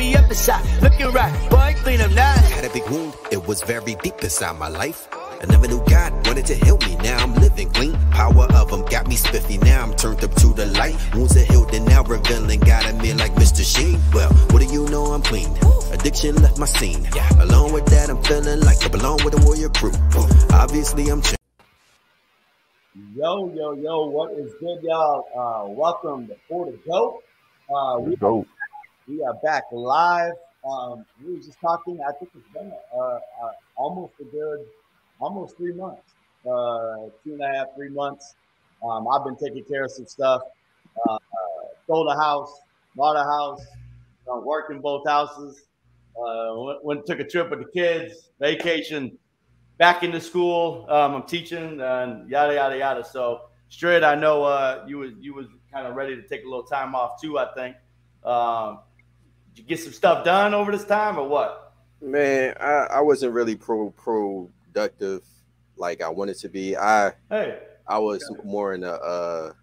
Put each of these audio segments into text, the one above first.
me up inside, looking right, boy, clean up nice. Had a big wound, it was very deep inside my life. I never knew God wanted to heal me, now I'm living clean. Power of him got me spiffy, now I'm turned up to the light. Wounds are healed and now revealing God in me like Mr. Sheen. Well, what do you know, I'm clean. Addiction left my scene. Along with that, I'm feeling like I belong with a warrior crew. Obviously, I'm changed. Yo, yo, yo, what is good, y'all? Welcome to 4DAGOAT. We are back live. We were just talking, I think it's been almost 3 months, 2.5, 3 months. I've been taking care of some stuff. Sold a house, bought a house, working both houses. Took a trip with the kids, vacation, back into school. I'm teaching and yada, yada, yada. So, Strid, I know you was kind of ready to take a little time off too, I think. Did you get some stuff done over this time or what? Man, I wasn't really productive like I wanted to be. I was more in a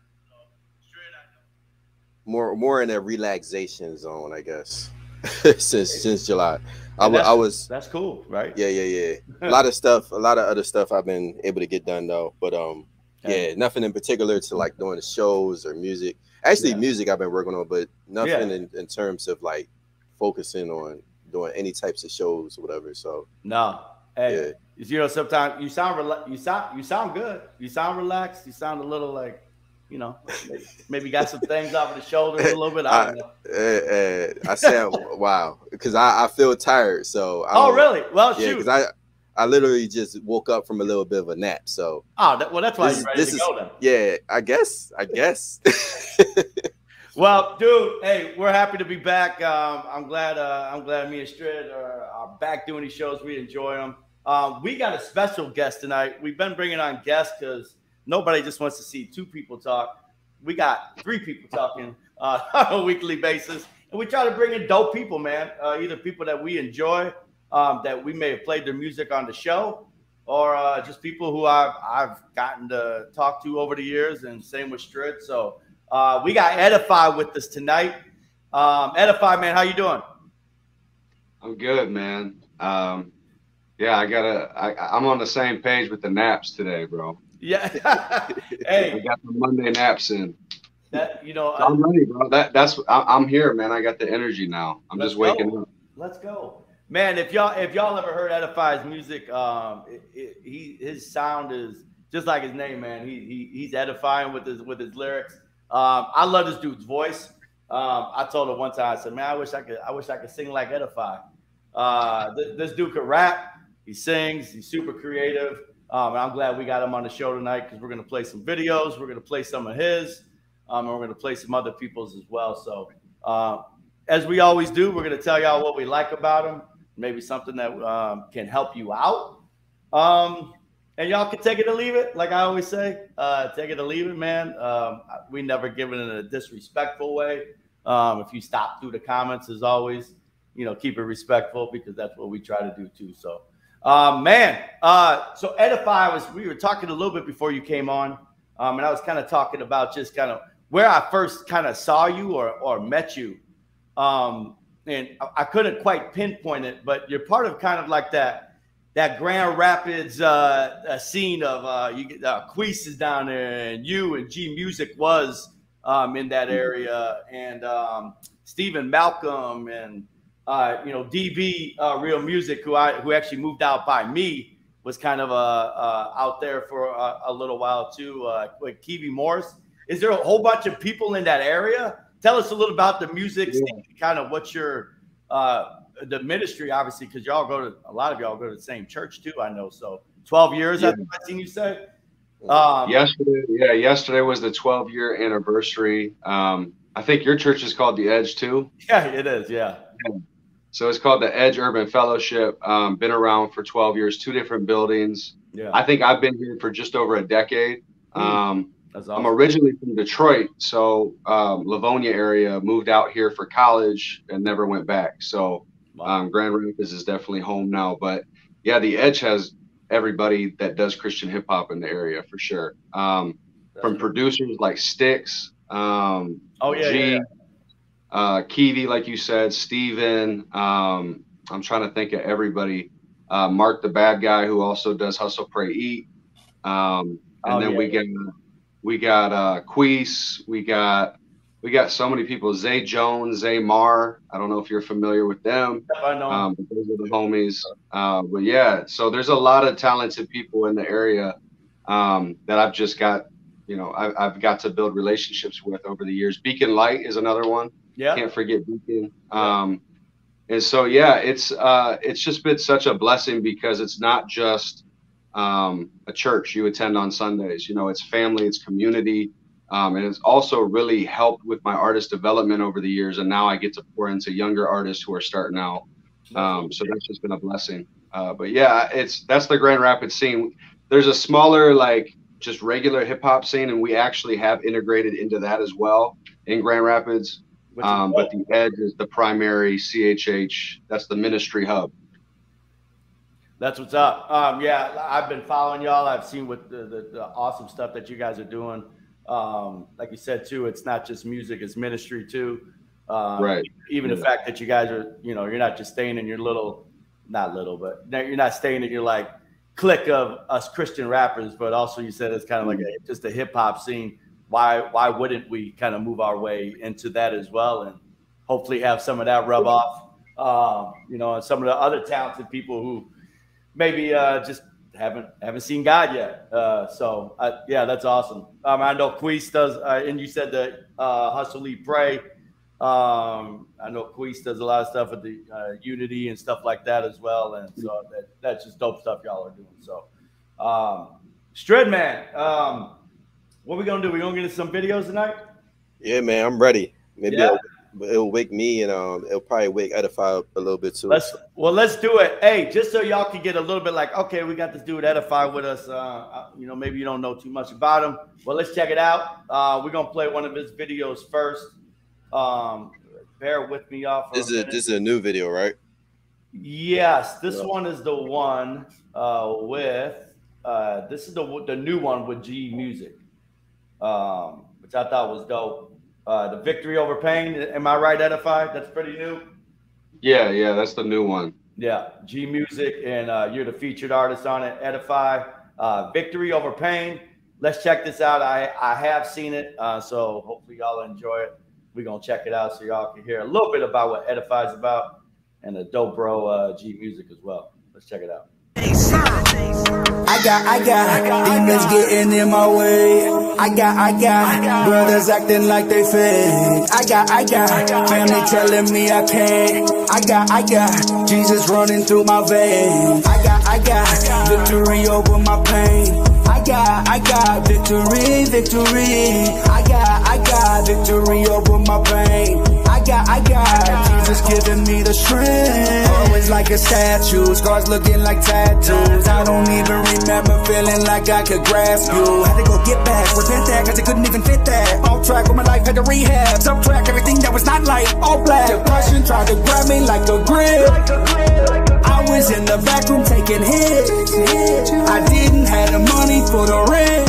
more in a relaxation zone, I guess. since July. I was that's cool, right? Yeah. A lot of other stuff I've been able to get done though. But yeah, nothing in particular to like doing the shows or music. Actually, music I've been working on, but nothing in terms of like focusing on doing any types of shows or whatever. So hey, you know, sometimes you sound good. You sound relaxed. You sound a little like, you know, maybe got some things off of the shoulders a little bit. I don't know. I sound wow, because I feel tired. So really? Well, yeah, because I literally just woke up from a little bit of a nap. So well, that's why you're ready to go then. Yeah, I guess. Well, dude, hey, we're happy to be back. I'm glad me and Strid are back doing these shows. We enjoy them. We got a special guest tonight. We've been bringing on guests because nobody just wants to see two people talk. We got three people talking on a weekly basis. And we try to bring in dope people, man. Either people that we enjoy, that we may have played their music on the show, or just people who I've gotten to talk to over the years, and same with Strid. So we got Edify with us tonight. Edify, man, how you doing? I'm good, man. Yeah, I'm on the same page with the naps today, bro. Yeah. Hey, I got the Monday naps in. That, you know, I'm ready, bro. I'm here, man. I got the energy now. I'm just waking up. Let's go, man. If y'all ever heard Edify's music, his sound is just like his name, man. He's edifying with his lyrics. I love this dude's voice. I told him one time, I said, man, I wish I could sing like Edify. This dude could rap. He sings. He's super creative. And I'm glad we got him on the show tonight because we're going to play some videos. We're going to play some of his. And we're going to play some other people's as well. So as we always do, we're going to tell y'all what we like about him. Maybe something that can help you out. And y'all can take it or leave it. Like I always say, take it or leave it, man. We never give it in a disrespectful way. If you stop through the comments, as always, you know, keep it respectful because that's what we try to do too. So, so Edify we were talking a little bit before you came on. And I was kind of talking about just kind of where I first kind of saw you or met you. And I couldn't quite pinpoint it, but you're part of kind of like that Grand Rapids scene of Queese is down there, and you and G Music was in that area, and Stephen Malcolm and you know, DB Real Music, who actually moved out by me, was kind of out there for a little while too. With Kiwi Morris, is there a whole bunch of people in that area? Tell us a little about the music, kind of what's your the ministry, obviously, because a lot of y'all go to the same church too, I know. So 12 years, I've seen you say. Yesterday was the 12-year anniversary. I think your church is called the Edge too. Yeah, it is. Yeah. So it's called the Edge Urban Fellowship. Been around for 12 years, 2 different buildings. Yeah. I think I've been here for just over a decade. That's awesome. I'm originally from Detroit, so Livonia area, moved out here for college and never went back. So Grand Rapids is definitely home now. But yeah, the Edge has everybody that does Christian hip hop in the area for sure. From producers like Sticks, G, Kiwi, like you said, Steven. I'm trying to think of everybody. Mark the Bad Guy, who also does Hustle, Pray, Eat. And then we got Queese. We got so many people. Zay Jones, Zay Mar. I don't know if you're familiar with them. I know. But those are the homies. But yeah, so there's a lot of talented people in the area that I've just got, you know, I've got to build relationships with over the years. Beacon Light is another one. Yeah. Can't forget Beacon. And so, yeah, it's just been such a blessing because it's not just a church you attend on Sundays. You know, it's family, it's community. And it's also really helped with my artist development over the years. And now I get to pour into younger artists who are starting out. So that's just been a blessing. But yeah, that's the Grand Rapids scene. There's a smaller, like just regular hip hop scene. And we actually have integrated into that as well in Grand Rapids. But the Edge is the primary CHH. That's the ministry hub. That's what's up. Yeah, I've been following y'all. I've seen what the awesome stuff that you guys are doing. Like you said too, it's not just music, it's ministry too. Right. Even the fact that you guys are, you know, you're not just staying in your but you're not staying in your like clique of us Christian rappers, but also you said it's kind of like just a hip hop scene. Why wouldn't we kind of move our way into that as well and hopefully have some of that rub off, you know, and some of the other talented people who maybe just haven't seen God yet. Yeah, that's awesome. I know Queese does, and you said that Hustle, Eat, Pray. I know Queese does a lot of stuff with the Unity and stuff like that as well, and so that's just dope stuff y'all are doing. So, Stridman, what we gonna do? We gonna get into some videos tonight? Yeah, man, I'm ready. Maybe it'll wake me, and it'll probably wake Edify up a little bit too. Let's do it. Hey, just so y'all can get a little bit like, okay, we got this dude Edify with us. You know, maybe you don't know too much about him, but let's check it out. We're gonna play one of his videos first. Bear with me, y'all. This is a new video, right? Yes, this one is the one with this is the new one with G Music, which I thought was dope. The Victory Over Pain. Am I right, Edify? That's pretty new. Yeah, that's the new one. Yeah, G Music, and you're the featured artist on it, Edify. Victory Over Pain. Let's check this out. I have seen it, so hopefully y'all enjoy it. We're gonna check it out so y'all can hear a little bit about what Edify is about, and the dope bro G Music as well. Let's check it out. I got demons getting in my way. I got brothers acting like they fake. I got family telling me I can't. I got Jesus running through my veins. I got victory over my pain. I got victory. I got victory over my pain. I got Jesus giving me the strength. Always like a statue, scars looking like tattoos. I don't even remember feeling like I could grasp you. Had to go get back, repent that, cause it couldn't even fit that. Off track with my life, had to rehab, subtract everything that was not like all black. Depression tried to grab me like a grip. I was in the back room taking hits. I didn't have the money for the rent.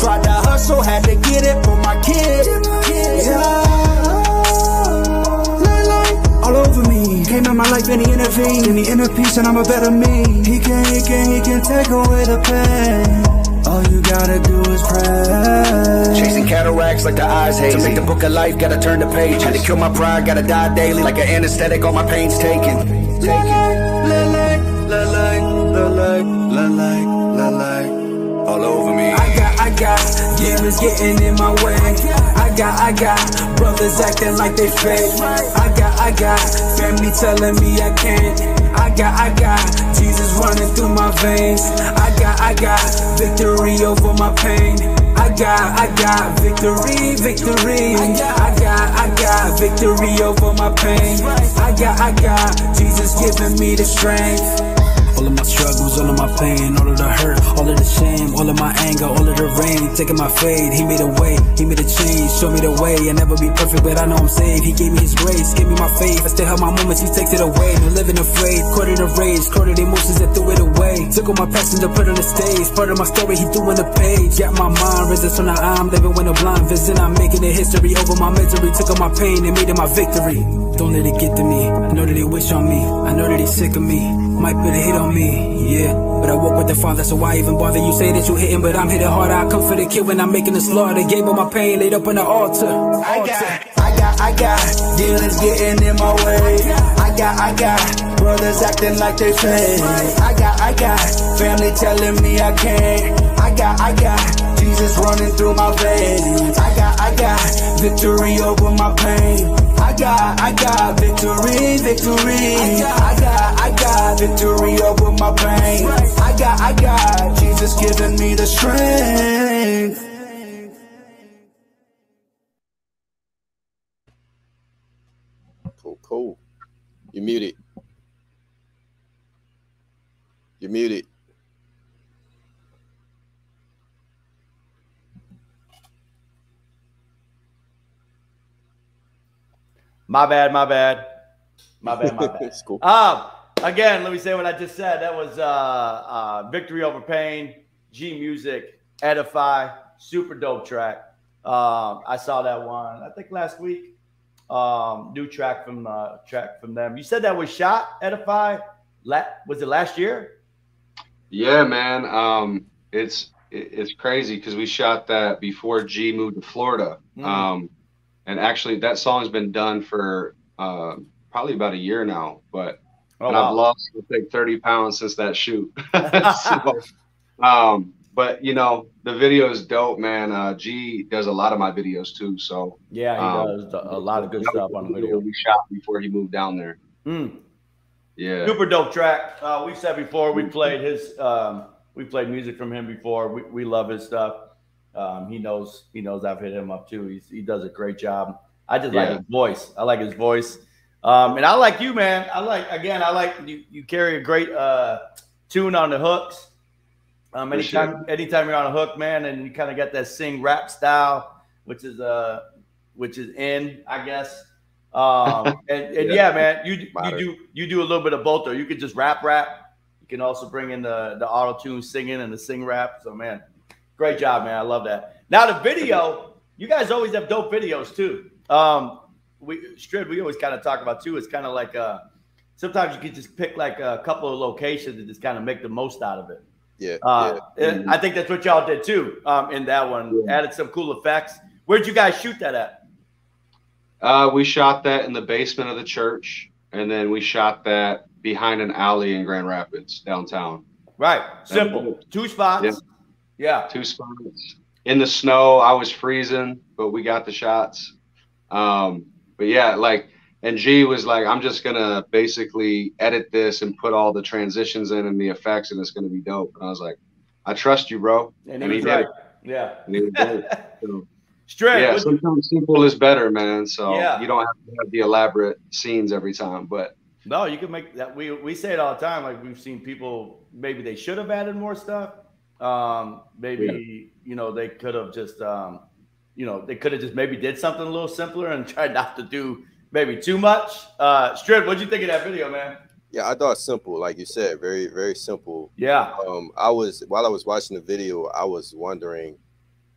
Tried to hustle, had to get it for my kids. All over me, came in my life and he intervened. Give me inner peace and I'm a better me. He can take away the pain. All you gotta do is pray. Chasing cataracts like the eyes hazy. To make the book of life, gotta turn the page. Had to kill my pride, gotta die daily. Like an anesthetic, all my pain's taken. All over me. I got demons getting in my way. I got brothers acting like they fake. I got family telling me I can't. I got Jesus running through my veins. I got victory over my pain. I got victory. I got victory over my pain. I got Jesus giving me the strength. All of my struggles, all of my pain, all of the hurt, all of the shame, all of my anger, all of the rain, taking my fade. He made a way, he made a change, show me the way. I'll never be perfect, but I know I'm saved. He gave me his grace, gave me my faith. I still have my moments, he takes it away. No living afraid, caught in a rage, caught in emotions that threw it away. Took all my passion to put on the stage, part of my story he threw on the page. Got my mind risen, so now I'm living when a blind vision. I'm making a history over my misery. Took all my pain and made it my victory. Don't let it get to me, I know that they wish on me, I know that he's sick of me, might put a hit on me, yeah. But I walk with the Father, so why even bother? You say that you hitting, but I'm hitting harder. I come for the kid when I'm making the slaughter. Gave all my pain laid up on the altar. I got demons getting in my way. I got brothers acting like they fake. I got family telling me I can't. I got Jesus running through my veins. I got victory over my pain. I got victory. I got victory over my pain. I got Jesus giving me the strength. Cool. You're muted. You're muted. My bad. It's cool. Again, let me say what I just said. That was Victory Over Pain, G Music, Edify, super dope track. I saw that one, I think last week. New track from them. You said that was shot, Edify. Was it last year? Yeah, man. It's crazy because we shot that before G moved to Florida. And actually, that song's been done for probably about a year now. But I've lost, I think, 30 pounds since that shoot. But you know, the video is dope, man. G does a lot of my videos too. So yeah, he does a lot of good stuff on the video. We shot before he moved down there. Yeah, super dope track. We've said before we played his. We played music from him before. We love his stuff. He knows I've hit him up too. He does a great job. I just like his voice. I like his voice. And I like you, man. I like you carry a great tune on the hooks. Anytime you're on a hook, man, and you kind of got that sing rap style, which is in, I guess. Yeah, man, you do a little bit of both, though. You could just rap. You can also bring in the auto tune singing and the sing rap. So, man, great job, man. I love that. Now the video, you guys always have dope videos too. We always kind of talk about too. It's kind of like sometimes you can just pick like a couple of locations and just kind of make the most out of it. Yeah. I think that's what y'all did too. In that one, added some cool effects. Where'd you guys shoot that at? We shot that in the basement of the church, and then we shot that behind an alley in Grand Rapids, downtown. Right. Simple. 2 spots. Yeah. 2 spots. In the snow, I was freezing, but we got the shots. But yeah, like, and G was like, I'm just going to basically edit this and put all the transitions in and the effects, and it's going to be dope. And I was like, I trust you, bro. And he did it. Yeah. And he did it. So, straight. Yeah, sometimes simple is better, man. So you don't have to have the elaborate scenes every time. But no, you can make that. We say it all the time. Like, we've seen people, maybe they should have added more stuff. Maybe, they could have just, they could have just maybe did something a little simpler and tried not to do maybe too much. Strip, what'd you think of that video, man? Yeah, I thought simple, like you said, very, very simple. Yeah. While I was watching the video, I was wondering,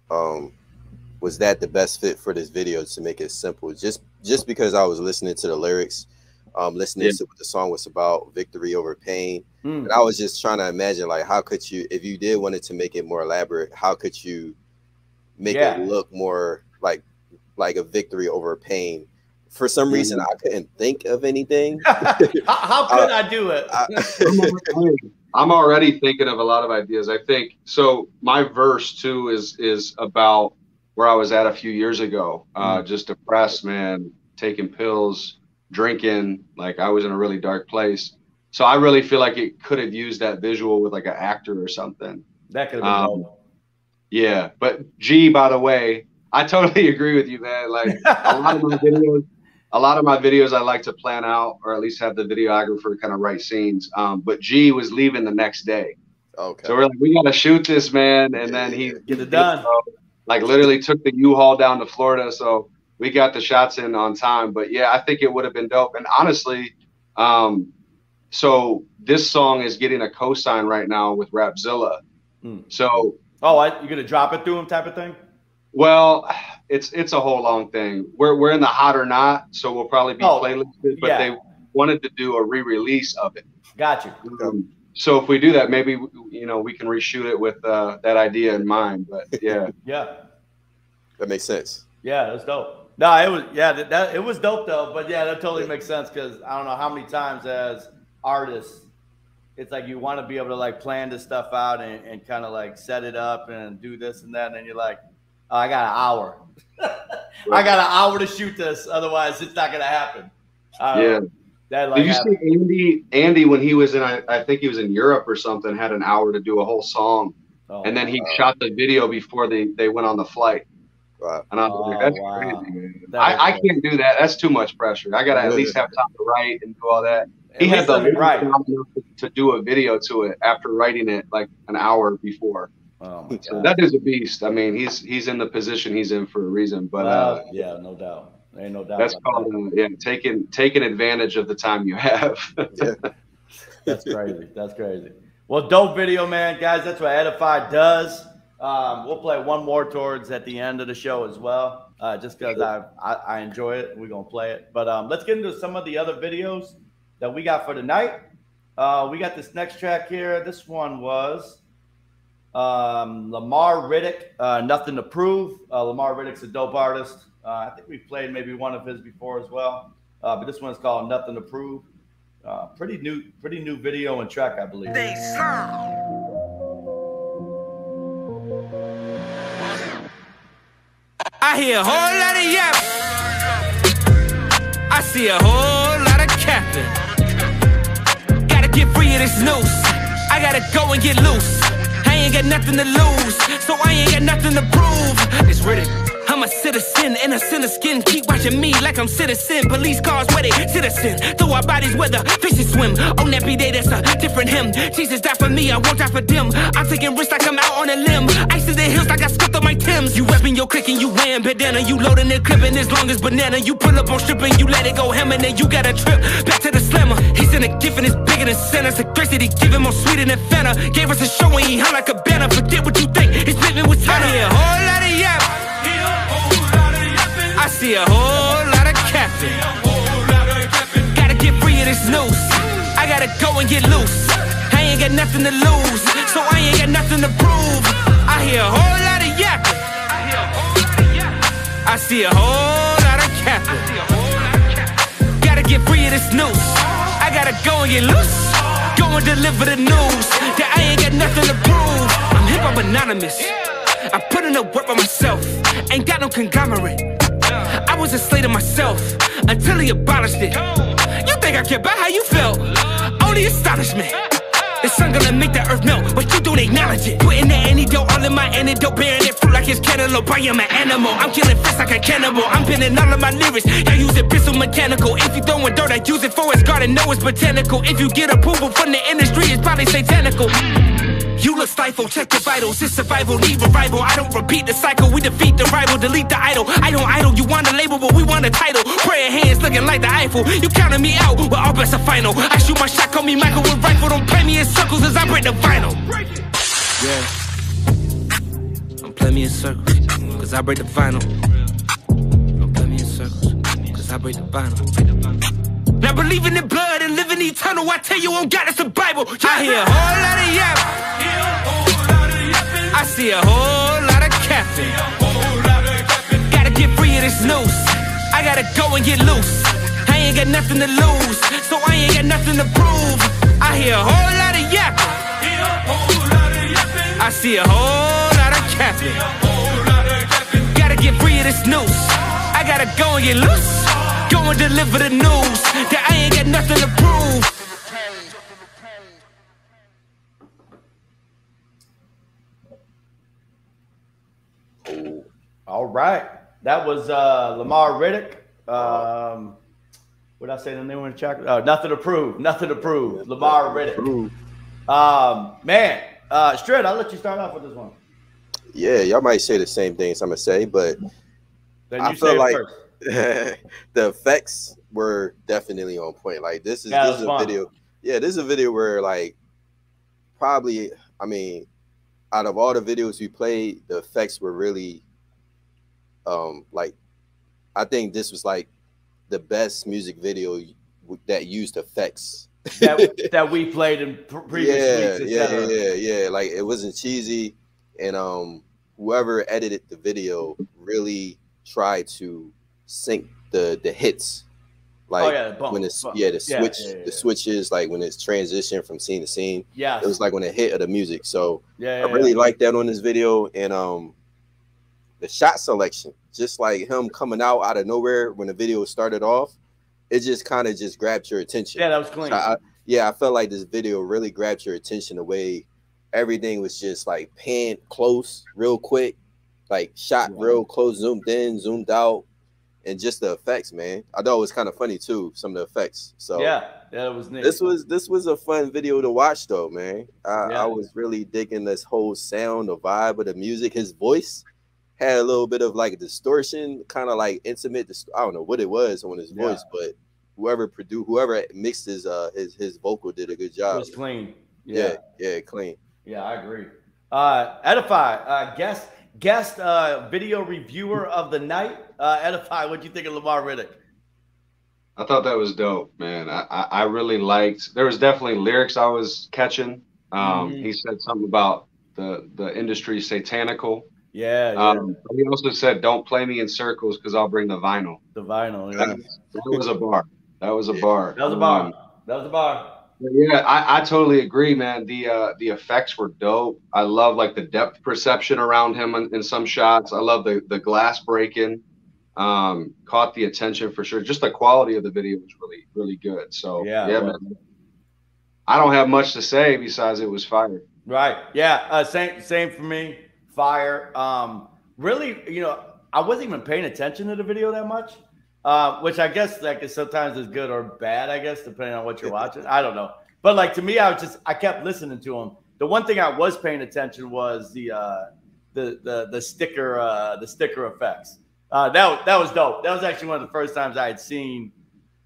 was that the best fit for this video to make it simple? Just because I was listening to the lyrics, listening to what the song was about, victory over pain. And I was just trying to imagine, like, how could you, if you did wanted to make it more elaborate, how could you make it look more like a victory over pain? For some reason, I couldn't think of anything. How could I do it? I'm already thinking of a lot of ideas. I think so. My verse too is about where I was at a few years ago. Just depressed, man, taking pills, drinking. Like, I was in a really dark place. So I really feel like it could have used that visual with like an actor or something. That could have been dope. Yeah, but G, by the way, I totally agree with you, man. Like, a lot of my videos, a lot of my videos I like to plan out, or at least have the videographer kind of write scenes. But G was leaving the next day. Okay. So we're like, we gotta shoot this, man. And then he get it done. Like literally took the U-Haul down to Florida. So we got the shots in on time. But yeah, I think it would have been dope. And honestly, so this song is getting a co-sign right now with Rapzilla. So you're gonna drop it through him type of thing? Well, it's a whole long thing. We're in the hot or not, so we'll probably be playlisted, but they wanted to do a re-release of it. Got you. So if we do that, maybe we can reshoot it with that idea in mind. But yeah, that makes sense. Yeah, that's dope. No, it was it was dope though. But yeah, that totally makes sense because I don't know how many times as artists, it's like you want to be able to like plan this stuff out and kind of like set it up and do this and that, and then you're like, oh, I got an hour. I got an hour to shoot this, otherwise it's not gonna happen. That, like, did you see Andy when he was in? I think he was in Europe or something. Had an hour to do a whole song, and then he shot the video before they went on the flight. Wow. And I was like, that's crazy, man. I can't do that. That's too much pressure. I gotta at least have time to write and do all that. He had to do a video to it after writing it like an hour before. Oh my God. That is a beast. I mean, he's in the position he's in for a reason. But yeah, no doubt. Ain't no doubt. That's called taking advantage of the time you have. That's crazy. That's crazy. Well, dope video, man, guys. That's what Edify does. We'll play one more towards at the end of the show as well, just because I enjoy it. We're gonna play it. But let's get into some of the other videos that we got for tonight. We got this next track here. This one was Lamar Riddick, Nothing to Prove. Lamar Riddick's a dope artist. I think we played maybe one of his before as well. But this one's called Nothing to Prove. Pretty new video and track, I believe. I hear a whole lot of yap. I see a whole lot of capping. Gotta get free of this noose. I gotta go and get loose. I ain't got nothing to lose, so I ain't got nothing to prove. It's Riddick. I'm a citizen in a sinner skin. Keep watching me like I'm citizen. Police cars where they citizen. Throw our bodies where the fishes swim. On every day that's a different hymn. Jesus died for me, I won't die for them. I'm taking risks like I'm out on a limb. Ice in the hills like I scuffed on my Timbs. You repping your click and you wearing bandana. You loading the clip and as long as banana. You pull up on stripping, you let it go ham and then you got a trip back to the slammer. He's in a gift and it's bigger than Santa. The grace that he give him more sweeter than Fanta. Gave us a show and he hung like a banner. Forget what you think, his living was Tanner. I hear a whole lot of yap. I see a whole lot of capping. Gotta get free of this noose. I gotta go and get loose. I ain't got nothing to lose, so I ain't got nothing to prove. I hear a whole lot of yapping. I see a whole lot of capping. Gotta get free of this noose. I gotta go and get loose. Go and deliver the news that I ain't got nothing to prove. I'm hip-hop anonymous. I put in the work by myself. Ain't got no conglomerate. I was a slave to myself until he abolished it. You think I care about how you felt? Only astonishment. The sun gonna make the earth melt, but you don't acknowledge it. Putting the antidote all in my antidote, bearing it fruit like it's cantaloupe. I am an animal, I'm killing fists like a cannibal. I'm pinning all of my lyrics, I use it pistol mechanical. If you throwing dirt, I use it for its garden, no it's botanical. If you get approval from the industry, it's probably satanical. You look stifled, check your vitals, it's survival, need revival. I don't repeat the cycle, we defeat the rival, delete the idol. I don't idle, you want a label, but we want a title. Prayer hands looking like the Eiffel, you counting me out, but all bets are final. I shoot my shot, call me Michael with rifle, don't play me in circles as I break the vinyl. Yeah, don't play me in circles, cause I break the vinyl. Don't play me in circles, cause I break the vinyl. Now believing in blood and living eternal, I tell you on God it's the Bible. I hear a whole lot of yap. I see a whole lot of capping. Gotta get free of this noose. I gotta go and get loose. I ain't got nothing to lose, so I ain't got nothing to prove. I hear a whole lot of yapping. I see a whole lot of capping. Gotta get free of this noose. I gotta go and get loose. Go and deliver the news that I ain't got nothing to prove. All right, that was Lamar Riddick. What did I say the name of the track? Nothing to Prove. Nothing to Prove. Lamar Riddick. Man, Strid, I'll let you start off with this one. Yeah, y'all might say the same things I'm gonna say, but I feel like the effects were definitely on point. Like this is a video. Yeah, this is a video where like probably, I mean, out of all the videos we played, the effects were really like, I think this was like the best music video that used effects that we played in previous weeks. Yeah. Like it wasn't cheesy, and whoever edited the video really tried to sync the hits. Like when it's the switches, like when it's transition from scene to scene. Yeah, it was like when a hit of the music. So I really like that on this video, and the shot selection, just like him coming out of nowhere when the video started off, it just kind of just grabbed your attention. Yeah, that was clean. So I felt like this video really grabbed your attention the way everything was just like panned close, real quick, like shot real close, zoomed in, zoomed out, and just the effects, man. I thought it was kind of funny too, some of the effects. So yeah, it was neat. This was a fun video to watch though, man. I was really digging this whole sound, the vibe of the music. His voice had a little bit of like distortion, kind of like intimate. I don't know what it was on his voice, but whoever mixed his vocal did a good job. It was clean. Yeah, clean. Yeah, I agree. Edify, guest video reviewer of the night. Edify, what'd you think of Lamar Riddick? I thought that was dope, man. I really liked. There was definitely lyrics I was catching. He said something about the industry satanical. Yeah. He also said, "Don't play me in circles because I'll bring the vinyl." The vinyl. Yeah. That was a bar. That was a bar. Yeah, I totally agree, man. The effects were dope. I love like the depth perception around him in some shots. I love the glass breaking. Caught the attention for sure. Just the quality of the video was really, really good. So yeah, man. I don't have much to say besides it was fire. Right. Yeah. Same for me. Fire. Really, I wasn't even paying attention to the video that much, which I guess like sometimes is good or bad, I guess, depending on what you're watching. I don't know. But like to me, I kept listening to him. The one thing I was paying attention was the sticker effects. That was dope. That was actually one of the first times I had seen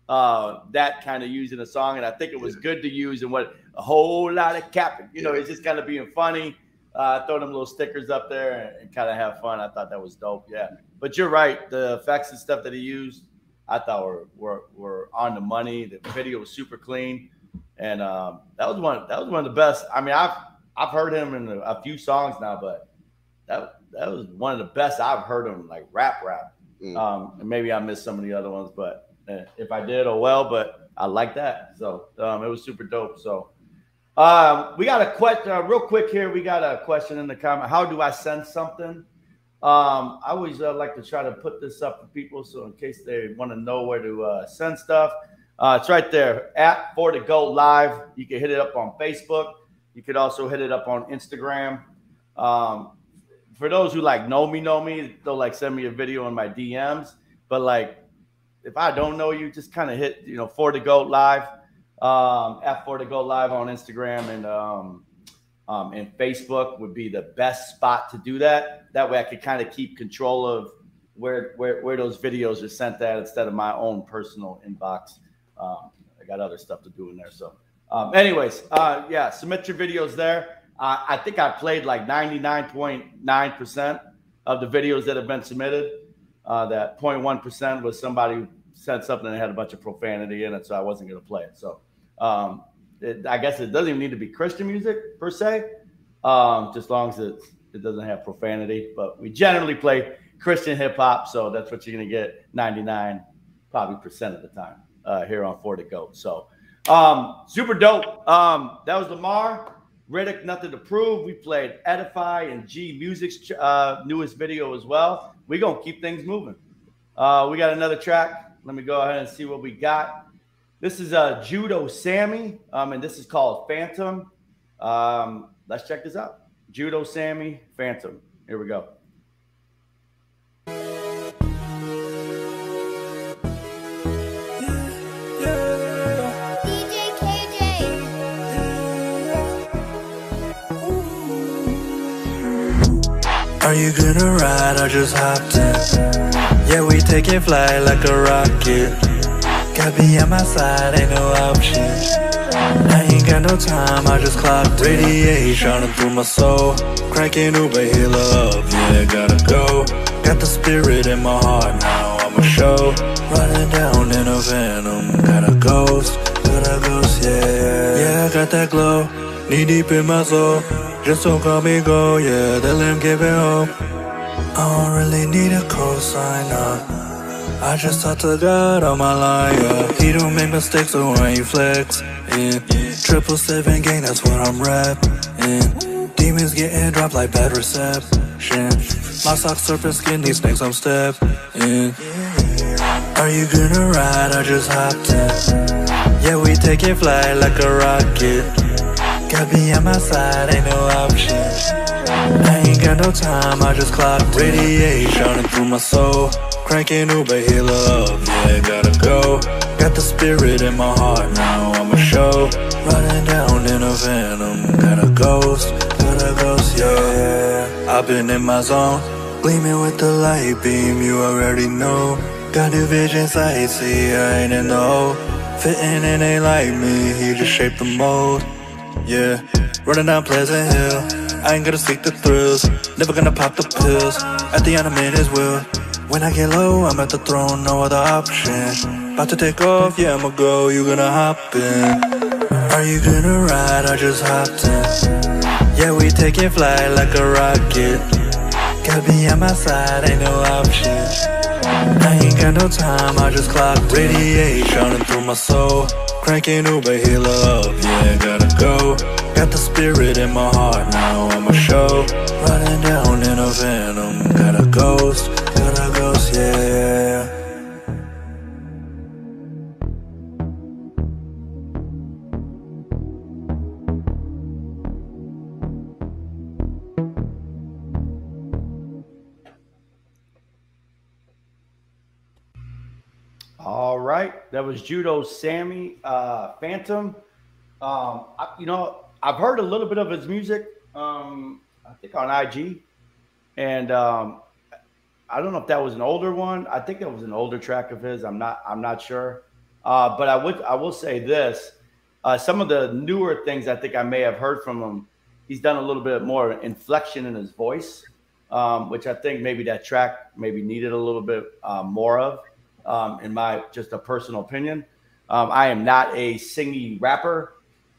that kind of used in a song, and I think it was good to use in a whole lot of capping. It's just kind of being funny. Throw them little stickers up there and kind of have fun. I thought that was dope. Yeah, but you're right. The effects and stuff that he used, I thought were on the money. The video was super clean, and that was one of the best. I mean, I've heard him in a few songs now, but that was one of the best I've heard him like rap. And maybe I missed some of the other ones, but if I did, oh well. But I like that. So it was super dope. So. We got a question real quick here. We got a question in the comment. How do I send something? I always like to try to put this up for people, so in case they want to know where to send stuff, it's right there at 4DAGOAT Live. You can hit it up on Facebook. You could also hit it up on Instagram. For those who like know me, they'll like send me a video in my DMs. But like if I don't know you, just kind of hit 4DAGOAT Live. At 4DAGOAT Live on Instagram and Facebook would be the best spot to do that. That way I could kind of keep control of where those videos are sent at instead of my own personal inbox. I got other stuff to do in there. So anyways, submit your videos there. I think I played like 99.9% of the videos that have been submitted. That 0.1% was somebody who sent something that had a bunch of profanity in it, so I wasn't going to play it. So I guess it doesn't even need to be Christian music per se, just as long as it doesn't have profanity. But we generally play Christian hip hop, so that's what you're going to get 99% of the time here on 4DAGOAT. So super dope. That was Lamar Riddick, Nothing to Prove. We played Edify and G Music's newest video as well. We're going to keep things moving. We got another track. Let me go ahead and see what we got. This is JUDOS Sammy, and this is called Phantom. Let's check this out. JUDOS Sammy, Phantom. Here we go. Are you gonna ride or just hopped in? Yeah, we taking flight like a rocket. Got me on my side, ain't no option. I ain't got no time, I just clocked radiation shining through my soul. Cranking Uber, heal up, yeah, gotta go. Got the spirit in my heart, now I'm a show. Running down in a venom, got a ghost, yeah. Yeah, I got that glow, knee deep in my soul. Just don't call me go, yeah, the limb giving hope. I don't really need a cosign, I just talk to God on my line, yeah. He don't make mistakes, so when you flex, yeah. 777 gang, that's what I'm rapping. Demons getting dropped like bad reception. My socks surfing skin, these snakes I'm stepping. Are you gonna ride or just hopped in? Yeah, we taking flight like a rocket. Got me on my side, ain't no option. I ain't got no time, I just clocked radiation shining through my soul. Cranking Uber, heal up, yeah, gotta go. Got the spirit in my heart, now I'm a show. Running down in a venom, got a ghost, yeah. I've been in my zone, gleaming with the light beam, you already know. Got new visions, I see, I ain't in the hole. Fitting in ain't like me, he just shaped the mold. Yeah, running down Pleasant Hill, I ain't gonna seek the thrills. Never gonna pop the pills, at the end I'm in his will. When I get low, I'm at the throne, no other option. About to take off, yeah, I'ma go, you gonna hop in. Are you gonna ride or just hopped in? Yeah, we taking flight like a rocket. Got me on my side, ain't no option. I ain't got no time, I just clocked radiation shining through my soul. Cranking Uber, heal up, yeah, gotta go. Got the spirit in my heart, now I'm a show. Running down in a venom, got a ghost, yeah. All right, that was JUDOS Sammy Phantom. You know, I've heard a little bit of his music. I think on IG, and I don't know if that was an older one. I think it was an older track of his. I'm not sure. But I will say this: some of the newer things I think I may have heard from him. He's done a little bit more inflection in his voice, which I think maybe that track maybe needed a little bit more of. In my just a personal opinion. I am not a singy rapper.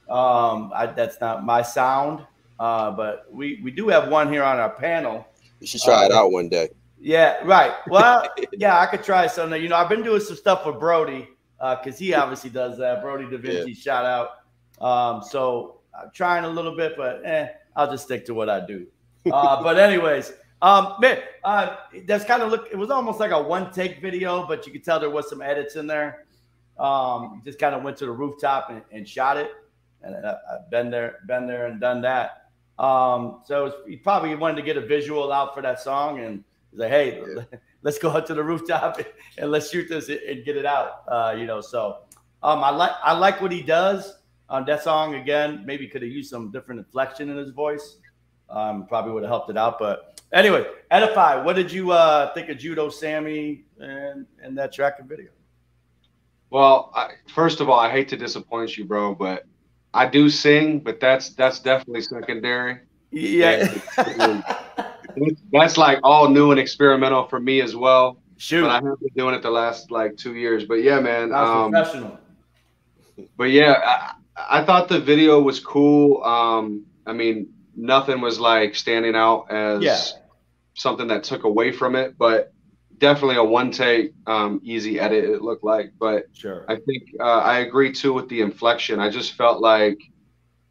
That's not my sound. But we do have one here on our panel. You should try it out one day. Yeah, right. Well, yeah, I could try something. You know, I've been doing some stuff with Brody because he obviously does that. Brody Da Vinci, shout out. So I'm trying a little bit, but I'll just stick to what I do. But anyways, man, that's kind of it was almost like a one-take video, but you could tell there was some edits in there. Just kind of went to the rooftop and shot it, and I've been there and done that. So he probably wanted to get a visual out for that song, and he's like, "Hey, let's go out to the rooftop and let's shoot this and get it out." You know, so I like what he does on that song. Again, maybe could have used some different inflection in his voice. Probably would have helped it out, but. Anyway, Edify, what did you think of JUDOS Sammy and that track and video? Well, first of all, I hate to disappoint you, bro, but I do sing, but that's definitely secondary. Yeah. That's like all new and experimental for me as well. Shoot. But I have been doing it the last like 2 years. But yeah, man. Professional. But yeah, I thought the video was cool. I mean, nothing was like standing out as something that took away from it, but definitely a one take, easy edit, it looked like. But sure, I think I agree too with the inflection. I just felt like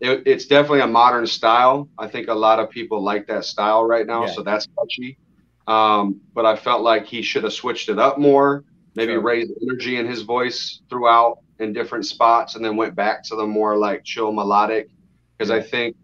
it's definitely a modern style. I think a lot of people like that style right now, so that's catchy. But I felt like he should have switched it up more, maybe raised energy in his voice throughout in different spots, and then went back to the more like chill melodic. Because I think,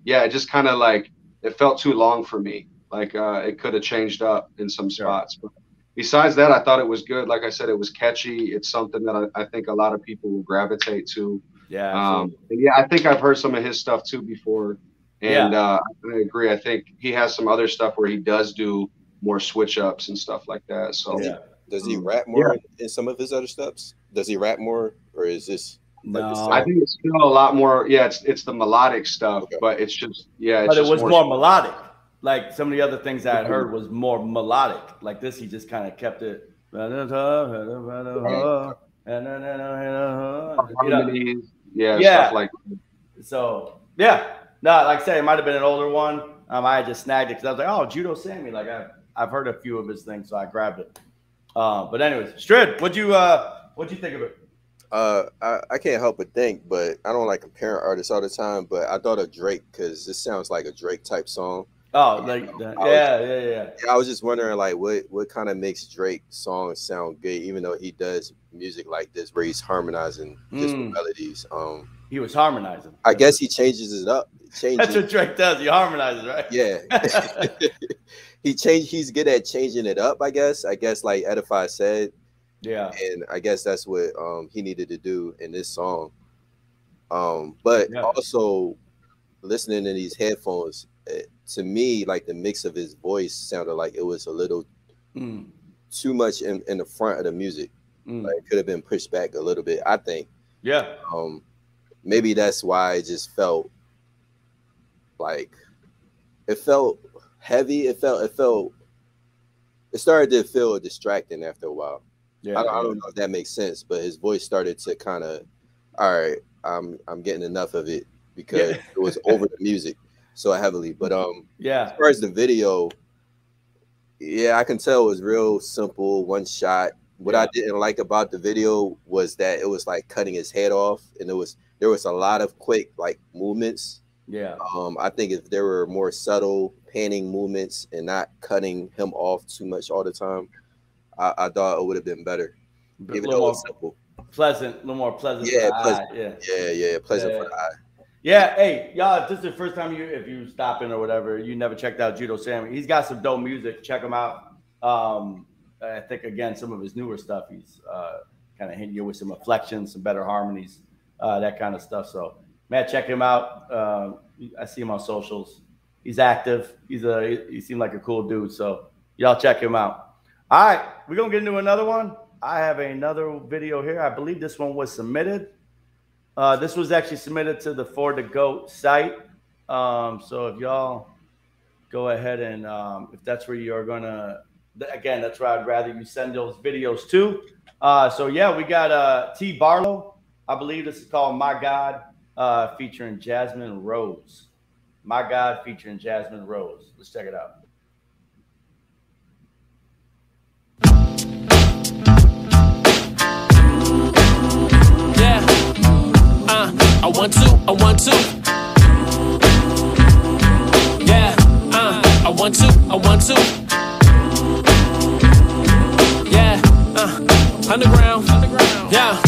it just kind of like it felt too long for me. Like it could have changed up in some spots. But besides that, I thought it was good. Like I said, it was catchy. It's something that I think a lot of people will gravitate to. Yeah. And yeah, I think I've heard some of his stuff too before. And I agree. I think he has some other stuff where he does do more switch ups and stuff like that. So does he rap more in some of his other steps? Does he rap more, or is this? No, I think it's still a lot more. Yeah, it's the melodic stuff, but it's just but it was more melodic. Like some of the other things I had heard was more melodic. Like this, he just kind of kept it. Stuff like that. So no, like I say, it might have been an older one. I had just snagged it because I was like, oh, Judo Sammy. Like I've heard a few of his things, so I grabbed it. But anyways, Strid, what'd you think of it? I can't help but think, but I don't like comparing artists all the time. But I thought of Drake because this sounds like a Drake type song. Oh, like yeah. I was just wondering, like, what kind of makes Drake songs sound good, even though he does music like this where he's harmonizing just melodies. He was harmonizing. I guess he changes it up. That's what Drake does. He harmonizes, right? Yeah. He's good at changing it up, I guess. Like Edify said. Yeah. And I guess that's what he needed to do in this song. But also listening to these headphones, to me, like the mix of his voice sounded like it was a little too much in the front of the music. Like it could have been pushed back a little bit, I think. Yeah. Maybe that's why it just felt like it felt heavy. It started to feel distracting after a while. Yeah. I don't know if that makes sense, but his voice started to kind of, all right, I'm getting enough of it because it was over the music so heavily. But as far as the video, I can tell it was real simple, one shot. What I didn't like about the video was that it was like cutting his head off, and there was a lot of quick like movements. Yeah. I think if there were more subtle panning movements and not cutting him off too much all the time, I thought it would have been better. Even though it was simple. Pleasant, a little more pleasant. Yeah, for the pleasant. Eye. Pleasant for the eye. Yeah, hey, y'all, if this is the first time if you stop in or whatever, you never checked out Judo Sammy. He's got some dope music. Check him out. I think, again, some of his newer stuff, he's kind of hitting you with some inflections, some better harmonies, that kind of stuff. So, man, check him out. I see him on socials. He's active. He seemed like a cool dude. So, y'all check him out. All right, we're going to get into another one. I have another video here. I believe this one was submitted. This was actually submitted to the 4DAGOAT site. So if y'all go ahead and if that's where you're going to, again, that's where I'd rather you send those videos to. So, yeah, we got T. Barlow. I believe this is called My God, featuring Jasmine Rose. My God, featuring Jasmine Rose. Let's check it out. I want to. Yeah, I want to. Yeah, underground. Yeah.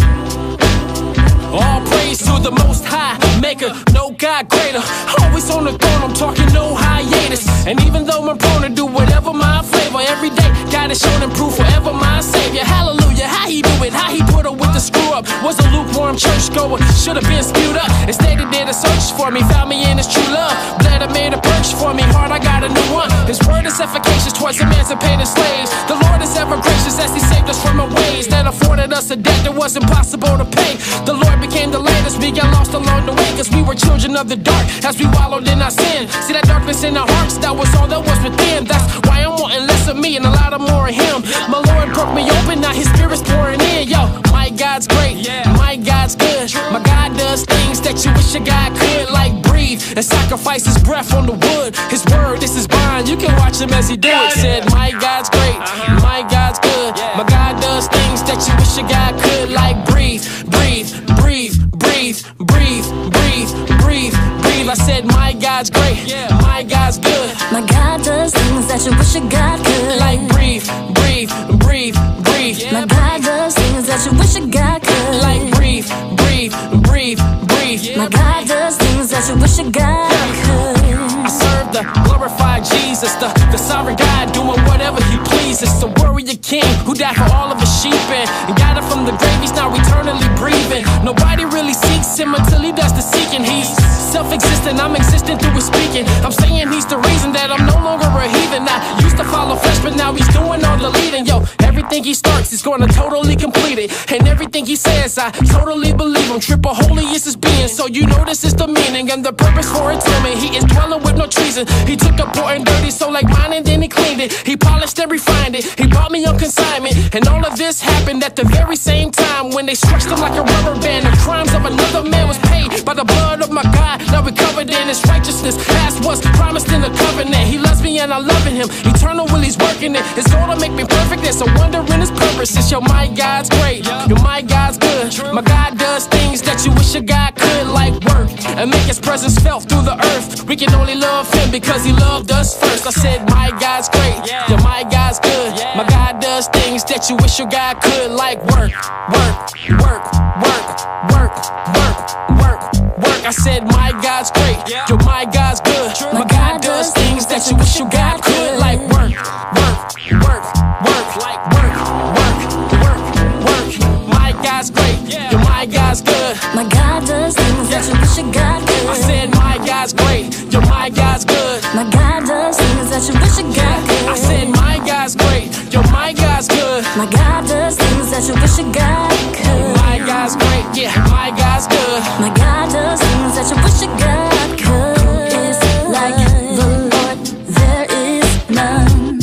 All praise to the Most High Maker, no God greater. Always on the throne, I'm talking no hiatus. And even though I'm prone to do whatever my flavor, every day God is shown and proof forever my Savior. Hallelujah, how he do it, how he put her with the screw up. Was a lukewarm churchgoer, should have been spewed up. Instead he did a search for me, found me in his true love. Bled made a purchase for me, heart I got a new one. His word is efficacious towards emancipated slaves. The Lord is ever gracious as he saved us from our ways that afforded us a debt that was impossible to pay. The Lord became the latest, we got lost along the way, cause we were children of the dark as we wallowed in our sin. See that darkness in our hearts, that was all that was within. That's why I'm wanting less of me and a lot of more of him. My Lord broke me open, now his spirit's pouring in. Yo, my God's great, my God's good. My God does things that you wish your God could, like breathe and sacrifice his breath on the wood. His word, this is mine, you can watch him as he do it. Said, my God's great, my God's good. My God does things that you wish your God could, like breathe, breathe, breathe, breathe, breathe, breathe, breathe, breathe. I said, my God's great, my God's good. My God does things that you wish your God could, like breathe, breathe, breathe, breathe. My God does things that you wish your God could, like breathe, breathe, breathe, breathe. My God does things that you wish your God could. I serve the glorified Jesus, the sovereign God, doing whatever he pleases. The warrior king who died for all of his sheep and got him from the grave. He's now eternally breathing. Nobody really seeks him until he does the seeking. He's self-existent, I'm existing through his speaking. I'm saying he's the reason that I'm no longer a heathen. I used to follow flesh, but now he's doing all the leading. Yo, everything he starts, he's gonna totally complete it. And everything he says, I totally believe him. Triple holy is his being, so you know this is the meaning and the purpose for atonement. He is dwelling with no treason. He took a poor and dirty soul like mine and then he cleaned it. He polished and refined it. He brought me on consignment. And all of this happened at the very same time when they stretched him like a rubber band. The crimes of another man was paid by the blood of my God. Now we're covered in his righteousness, as was promised in the covenant. He loves me and I'm loving him. Eternal will he's working it. His goal to make me perfect. There's a wonder in his purpose. It's yo, my God's great. Yo, my God's good. My God does things that you wish your God could, like work and make his presence felt through the earth. We can only love him because he loved us first. I said my God's great. Yo, my God's good. My God does things that you wish your God could, like work, work, work, work, work, work, work, work. I said my God's great. Yo, my God's good. My God does things that you wish your God could, like work, work, work, work, like work, work, work, work. My God's great. Yo, my God's good. My God does things that you wish your God could. I said my God's great. Yo, my God's good. My God does things that you wish your God could. I said my God's great. Yo, my God's good. My God does things that you wish your God could. My God's great. Yeah, my God's good. My God does things that you wish your God could. It's like the Lord, there is none.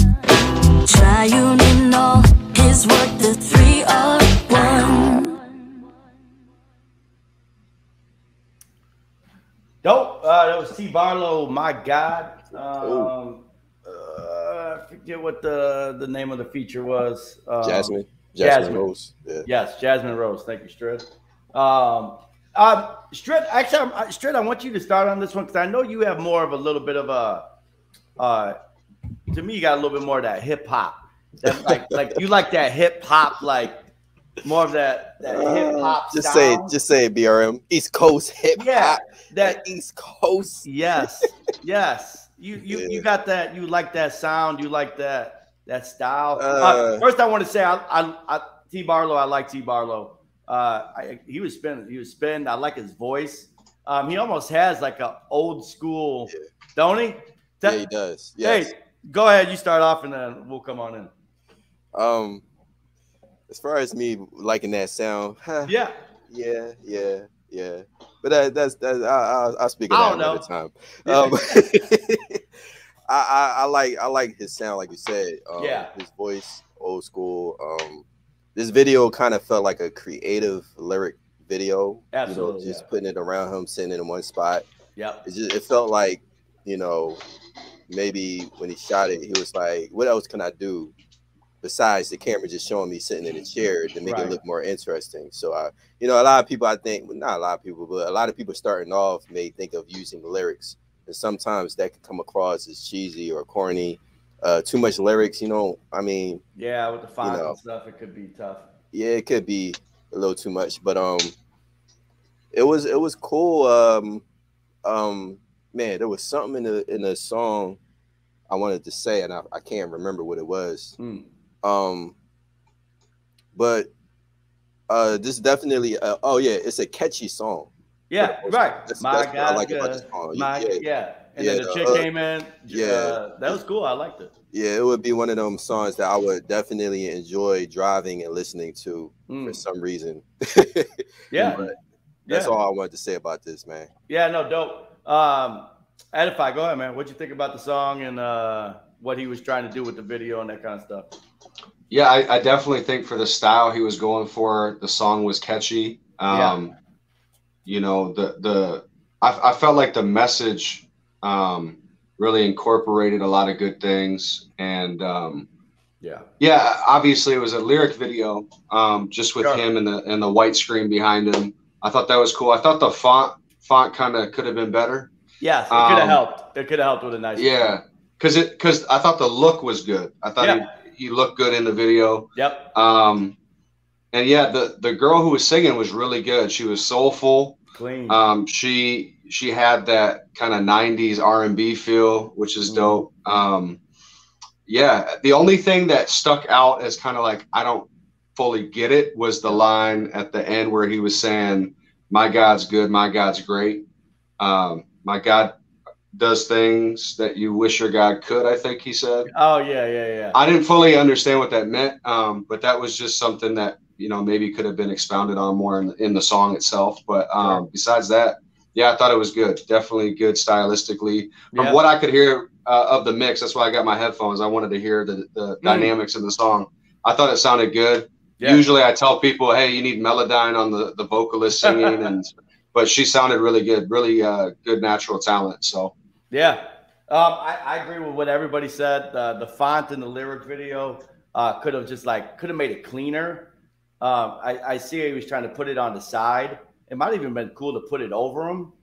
Triune in all his work, the three are one. Dope. That was T. Barlow, My God. I forget what the name of the feature was. Jasmine Rose. Yeah. Yes, Jasmine Rose. Thank you, Strid. Strid, actually, Strid, I want you to start on this one because I know you have more of a little bit of a. To me, you got a little bit more of that hip hop. Like you like that hip hop, like more of that hip hop. Just say it, BRM. East Coast hip hop. Yeah, that East Coast. Yes, yes. You got that. You like that sound. You like that style. First, I want to say I T Barlow. I like T Barlow. He was spinning. I like his voice. He almost has like an old school, don't he? Yeah, he does. Yes. Hey, go ahead. You start off, and then we'll come on in. As far as me liking that sound, yeah. But that's I'll speak of that another time. I like his sound, like you said. His voice, old school. This video kind of felt like a creative lyric video. Absolutely. Just putting it around him, sitting in one spot. Yeah. It felt like, maybe when he shot it, he was like, what else can I do besides the camera just showing me sitting in a chair to make it look more interesting? So, a lot of people, I think, well, not a lot of people, but a lot of people starting off may think of using lyrics. And sometimes that could come across as cheesy or corny. Too much lyrics, I mean. Yeah, with the fonts and stuff, it could be tough. Yeah, it could be a little too much, but it was cool. Man, there was something in the song I wanted to say, and I can't remember what it was. But this definitely, it's a catchy song. Yeah, right. That's what I like about this song. And then the chick came in. That was cool. I liked it. Yeah, it would be one of them songs that I would definitely enjoy driving and listening to for some reason. But that's all I wanted to say about this, man. Yeah, no, dope. Edify, go ahead, man. What'd you think about the song and what he was trying to do with the video and that kind of stuff? Yeah, I definitely think for the style he was going for, the song was catchy. I felt like the message really incorporated a lot of good things, and obviously it was a lyric video, just with him and the white screen behind him. I thought that was cool. I thought the font kind of could have been better. Yes, it could have helped. It could have helped with a nice. Yeah, because I thought the look was good. I thought he looked good in the video. Yep. And the girl who was singing was really good. She was soulful. Clean. She had that kind of 90s R&B feel, which is dope. The only thing that stuck out as kind of like I don't fully get it was the line at the end where he was saying, "My God's good, my God's great." My God does things that you wish your God could, I think he said. Oh, yeah. I didn't fully understand what that meant, but that was just something that, maybe could have been expounded on more in the song itself. But besides that, yeah, I thought it was good. Definitely good stylistically. From what I could hear of the mix, that's why I got my headphones. I wanted to hear the dynamics in the song. I thought it sounded good. Yeah. Usually I tell people, hey, you need Melodyne on the vocalist singing, but she sounded really good, really good natural talent. So yeah, I agree with what everybody said. The font in the lyric video could have made it cleaner. I see he was trying to put it on the side. It might have even been cool to put it over him.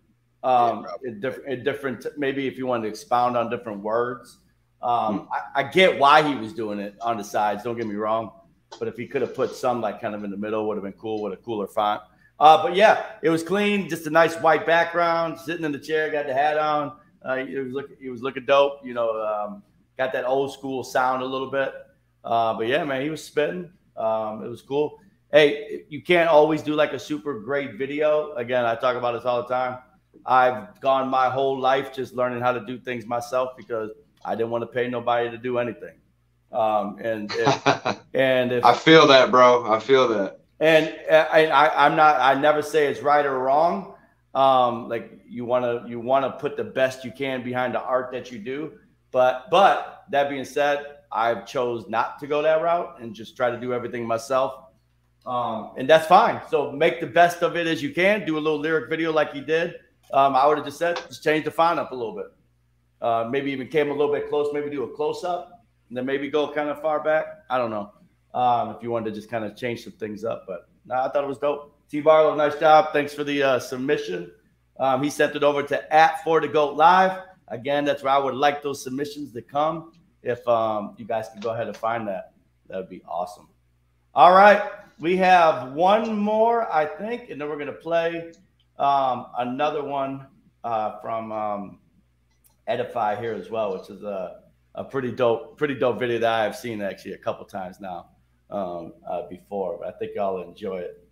In different, maybe if you wanted to expound on different words. I get why he was doing it on the sides. Don't get me wrong. But if he could have put some like kind of in the middle, would have been cool with a cooler font. But yeah, it was clean, just a nice white background, sitting in the chair, got the hat on. He was looking dope, got that old school sound a little bit. But yeah, man, he was spitting. It was cool. Hey, you can't always do like a super great video. Again, I talk about this all the time. I've gone my whole life just learning how to do things myself because I didn't want to pay nobody to do anything. And if I feel that, bro. I feel that. And I never say it's right or wrong. Like you want to put the best you can behind the art that you do. But that being said, I've chose not to go that route and just try to do everything myself. And that's fine. So make the best of it as you can. Do a little lyric video like he did. I would have just change the font up a little bit. Maybe even came a little bit close. Maybe do a close up. And then maybe go kind of far back. I don't know if you wanted to just kind of change some things up. But no, I thought it was dope. T. Barlow, nice job. Thanks for the submission. He sent it over to @4DAGOAT Live. Again, that's where I would like those submissions to come. If you guys could go ahead and find that, that would be awesome. All right. We have one more, I think, and then we're going to play another one from Edify here as well, which is a pretty dope video that I've seen actually a couple times now before. But I think y'all enjoy it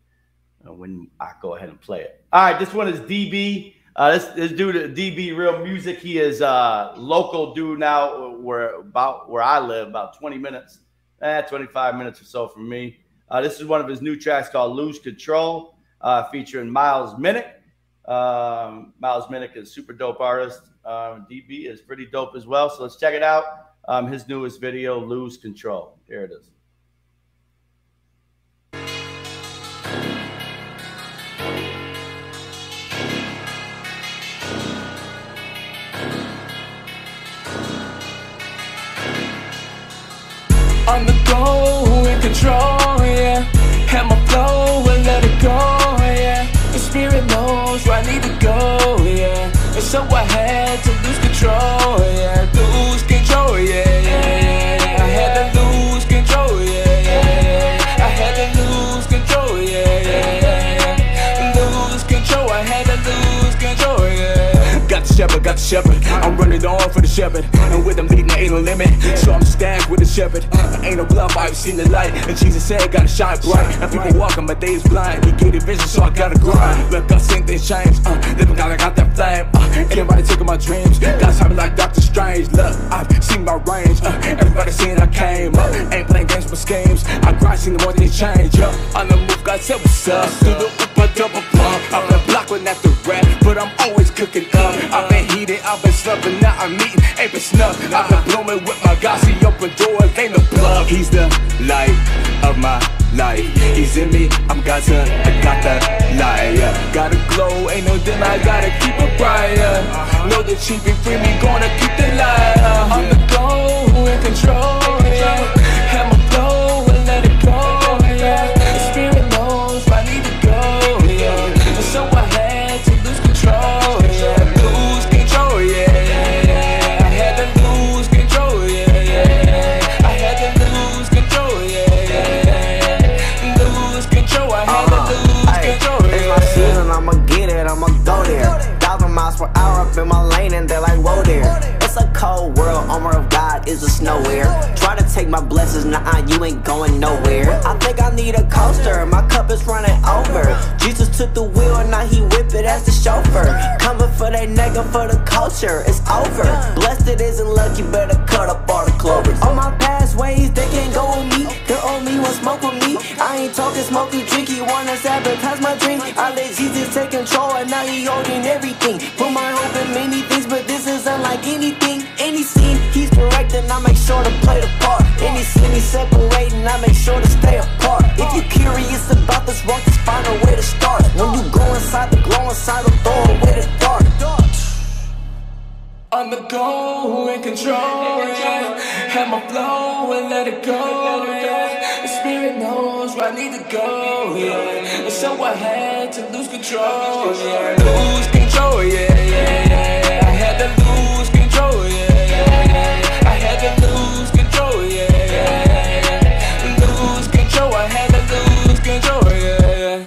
when I go ahead and play it. All right, this one is DB. This dude, DB Real Music. He is local dude now. Where I live, about 20 minutes, 25 minutes or so from me. This is one of his new tracks called Lose Control, featuring Miles Minnick. Miles Minnick is a super dope artist. DB is pretty dope as well. So let's check it out. His newest video, Lose Control. Here it is. On the go, in control, yeah. Have my flow and let it go, yeah. The spirit knows where I need to go, yeah. And so I had to lose control, yeah. Lose control, yeah. I had to lose control, yeah. I had to lose control, yeah. Lose control, I had to lose control, yeah. Got the shepherd, I'm running on for the shepherd. And with him leading, there ain't no limit. So I'm stacked with the shepherd. Ain't no bluff, I've seen the light. And Jesus said, gotta shine bright. And people walking, my days blind. He gave the vision, so I gotta grind. Look, I seen things change. Living God, I got that flame. Everybody taking my dreams. God's having like Doctor Strange. Look, I've seen my range. Everybody seeing I came up. Ain't playing games with schemes. I grind, seen the more things change. On the move, God said, what's up? Through the whip, I double pump. I've been blocking at the rap, but I'm always cooking up. I've been heated, I've been slumping, now I'm eating, ain't been snuffed. I've been blooming with my God, see open doors, ain't no plug. He's the light of my life. He's in me, I'm God's son, I got that light. Gotta glow, ain't no dim, I gotta keep it bright. Know that she be free, me gonna keep the light. On the go, in control, yeah. Have my flow and let it go, yeah. The spirit knows where I need to go, yeah. And so I had to lose control, yeah. Lose control, yeah. I had to lose control, yeah. I had to lose control, yeah. Lose control, I had to lose control, yeah. It's my season, I'ma get it, I'ma go there. 1,000 miles per hour up in my lane and they're like, whoa there. It's a cold world, armor of God is just nowhere. Try to take my blessings, nah, you ain't going nowhere. I think I need a coaster, my cup is running over. Jesus took the wheel and now he whip it as the chauffeur. Coming for they nigga for the culture, it's over. Blessed it isn't lucky, better cut up all the clovers. All my past ways, they can't go with me. They owe me one smoke with me. I ain't talking smoky, drinky, wanna sabotage my dream. I let Jesus take control and now he holding everything. Put my hope in many things, but this is unlike anything. Any scene, he's directing, I make sure to play the part. Any scene, he's separating, I make sure to stay apart. If you're curious about this walk, just find a way to start. When you go inside the glow inside, throw away the dark. On the go, in control, yeah. Have my flow and let it go, yeah. The spirit knows where I need to go, yeah. And so I had to lose control, yeah. Lose control, yeah, yeah, yeah. I had to lose control, yeah, yeah, yeah. I had to lose control, yeah, yeah, yeah. Lose control, I had to lose control, yeah, yeah.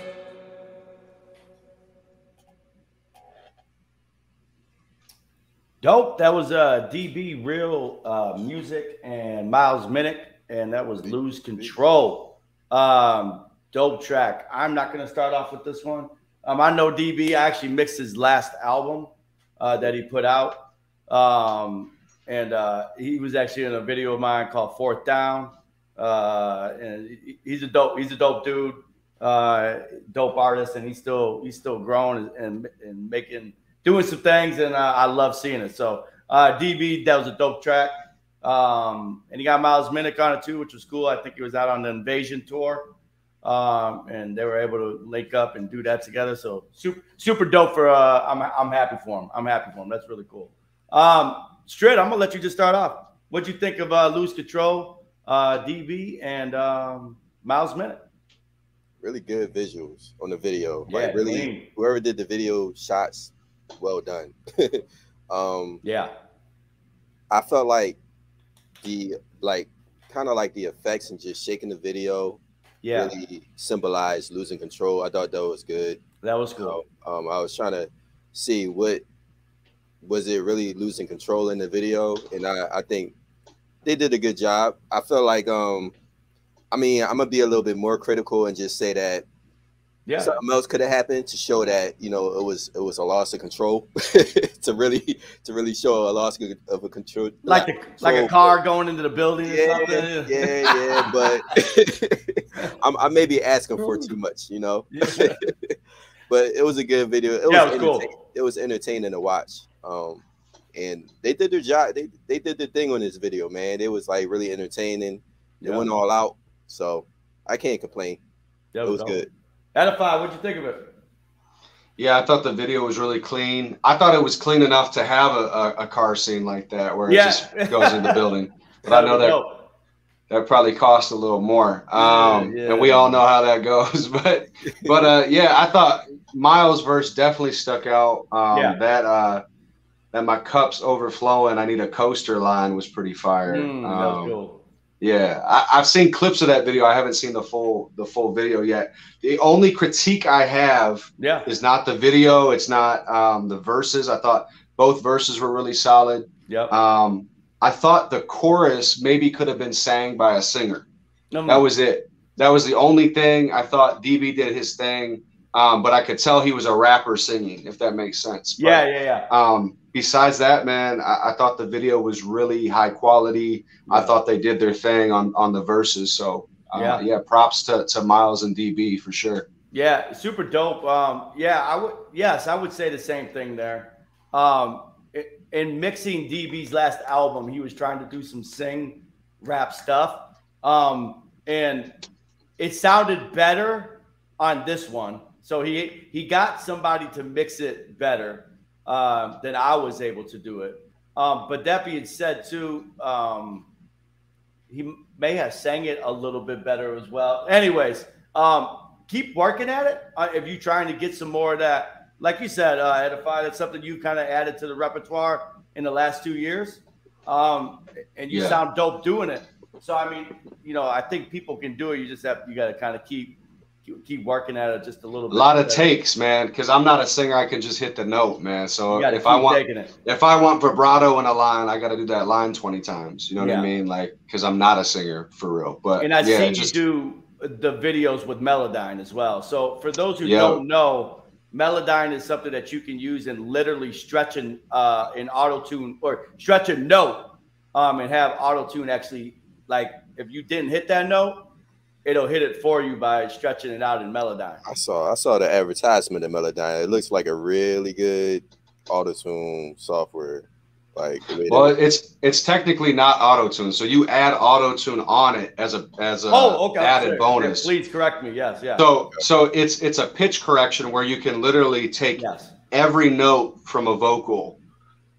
Dope. That was DB Real Music and Miles Minnick, and that was Lose Control. Dope track. I'm not going to start off with this one. I know DB actually mixed his last album that he put out, and he was actually in a video of mine called Fourth Down. And he's a dope dude, dope artist, and he's still growing and doing some things, and I love seeing it. So DB, that was a dope track. And he got Miles Minnick on it too, which was cool. I think he was out on the Invasion tour, and they were able to link up and do that together. So super dope for I'm happy for him. I'm happy for him. That's really cool. Strid, I'm gonna let you just start off. What'd you think of Lose Control, DB, and Miles Minnick? Really good visuals on the video. Yeah, like really, clean. Whoever did the video shots, well done. Yeah, I felt like kind of like the effects and just shaking the video really symbolized losing control. I thought that was good. That was cool. I was trying to see what was it really losing control in the video, and I think they did a good job. I feel like I mean, I'm gonna be a little bit more critical and just say that something else could have happened to show that, you know, it was a loss of control to really show a loss of a control, like a car going into the building or something. Yeah, but I may be asking for too much, you know. But it was a good video. It was cool. It was entertaining to watch. And they did their job. They did their thing on this video, man. It was like really entertaining. They went all out, so I can't complain. It was good. Edify, what'd you think of it? Yeah, I thought the video was really clean. I thought it was clean enough to have a car scene like that where it just goes in the building. But I know that probably cost a little more. And we all know how that goes. But yeah, I thought Miles' verse definitely stuck out. That my cup's overflowing, I need a coaster line was pretty fire. That was cool. Yeah, I've seen clips of that video. I haven't seen the full video yet. The only critique I have is not the video. It's not the verses. I thought both verses were really solid. Yep. I thought the chorus maybe could have been sang by a singer. That was it. That was the only thing. I thought DB did his thing, but I could tell he was a rapper singing, if that makes sense. But, besides that, man, I thought the video was really high quality. I thought they did their thing on the verses. So props to Miles and DB for sure. Yeah, super dope. I would say the same thing there. In mixing DB's last album, he was trying to do some sing rap stuff. And it sounded better on this one. So he got somebody to mix it better than I was able to do it. But that being said, too, he may have sang it a little bit better as well. Anyways, keep working at it. If you're trying to get some more of that, like you said, Edify, that's something you kind of added to the repertoire in the last 2 years. And you sound dope doing it. So, I mean, you know, I think people can do it. You got to kind of keep working at it just a little bit. A lot of takes, man, because I'm not a singer. I can just hit the note, man. So if I want vibrato in a line, I got to do that line 20 times. You know what I mean? Like, because I'm not a singer for real. But and I've seen you do the videos with Melodyne as well. So for those who don't know, Melodyne is something that you can use and literally stretch in auto-tune or stretch a note and have auto-tune actually, like if you didn't hit that note, it'll hit it for you by stretching it out in Melodyne. I saw the advertisement of Melodyne. It looks like a really good auto-tune software. Like, well, it's technically not auto-tune, so you add auto-tune on it as a added bonus. Please correct me. Yes, yeah. So it's a pitch correction where you can literally take every note from a vocal,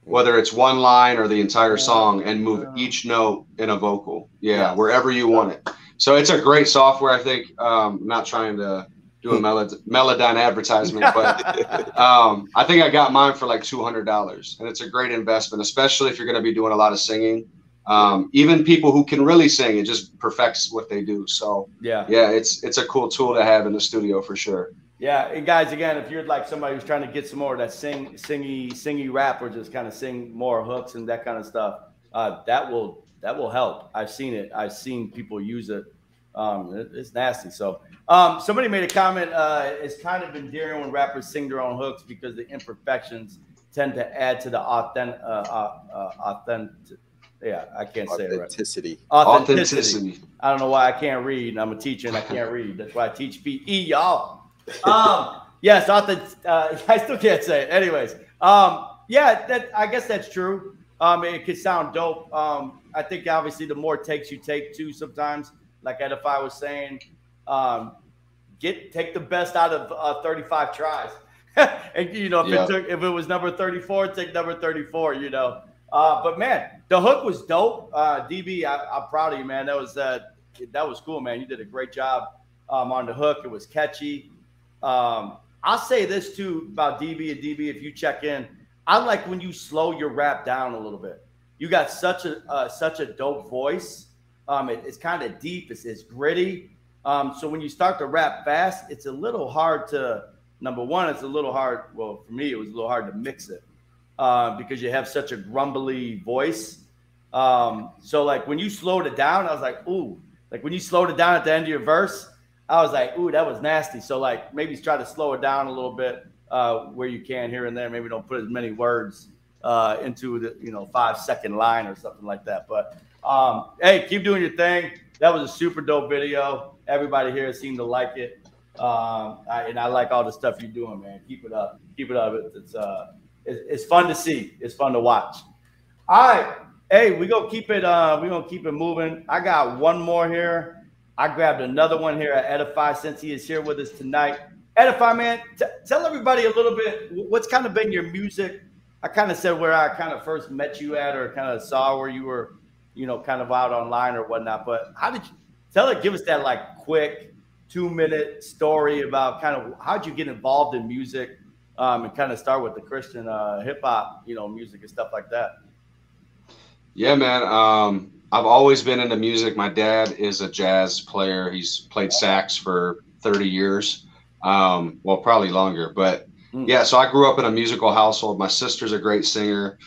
whether it's one line or the entire song, and move each note in a vocal. Yeah, wherever you want it. So it's a great software. I think I'm not trying to do a Melodyne advertisement, but I think I got mine for like $200, and it's a great investment, especially if you're going to be doing a lot of singing. Even people who can really sing, it just perfects what they do. So yeah, it's a cool tool to have in the studio for sure. Yeah, and guys, again, if you're like somebody who's trying to get some more of that singy rap, or just kind of sing more hooks and that kind of stuff, that will help. I've seen it. I've seen people use it. It's nasty. So somebody made a comment. It's kind of endearing when rappers sing their own hooks because the imperfections tend to add to the authentic. Yeah, I can't say it right. Authenticity. I don't know why I can't read. I'm a teacher and I can't read. That's why I teach PE, y'all. Yes, I still can't say it. Anyways, yeah, I guess that's true. It could sound dope. I think obviously the more takes you take too, sometimes, like Edify was saying, take the best out of 35 tries. And you know, if it was number 34, take number 34. You know, but man, the hook was dope. DB, I'm proud of you, man. That was cool, man. You did a great job on the hook. It was catchy. I'll say this too about DB and DB. If you check in, I like when you slow your rap down a little bit. You got such a dope voice. It's kind of deep. It's gritty. So when you start to rap fast, it's a little hard to. Number one, it's a little hard. Well, for me, it was a little hard to mix it because you have such a grumbly voice. So like when you slowed it down, I was like, ooh. Like when you slowed it down at the end of your verse, I was like, ooh, that was nasty. So like maybe try to slow it down a little bit where you can here and there. Maybe don't put as many words into the 5-second line or something like that. But hey, keep doing your thing. That was a super dope video. Everybody here seemed to like it. And I like all the stuff you're doing, man. Keep it up. Keep it up. It's fun to see. It's fun to watch. All right. Hey, we're gonna keep it moving. I got one more here. I grabbed another one here at Edify since he is here with us tonight. Edify, man, tell everybody a little bit what's kind of been your music. I kind of said where I kind of first met you at, or kind of saw where you were, kind of out online or whatnot. But how did you give us that like quick 2-minute story about kind of how'd you get involved in music and kind of start with the Christian hip hop, music and stuff like that? Yeah, man. I've always been into music. My dad is a jazz player. He's played sax for 30 years. Well, probably longer, but yeah. So I grew up in a musical household. My sister's a great singer,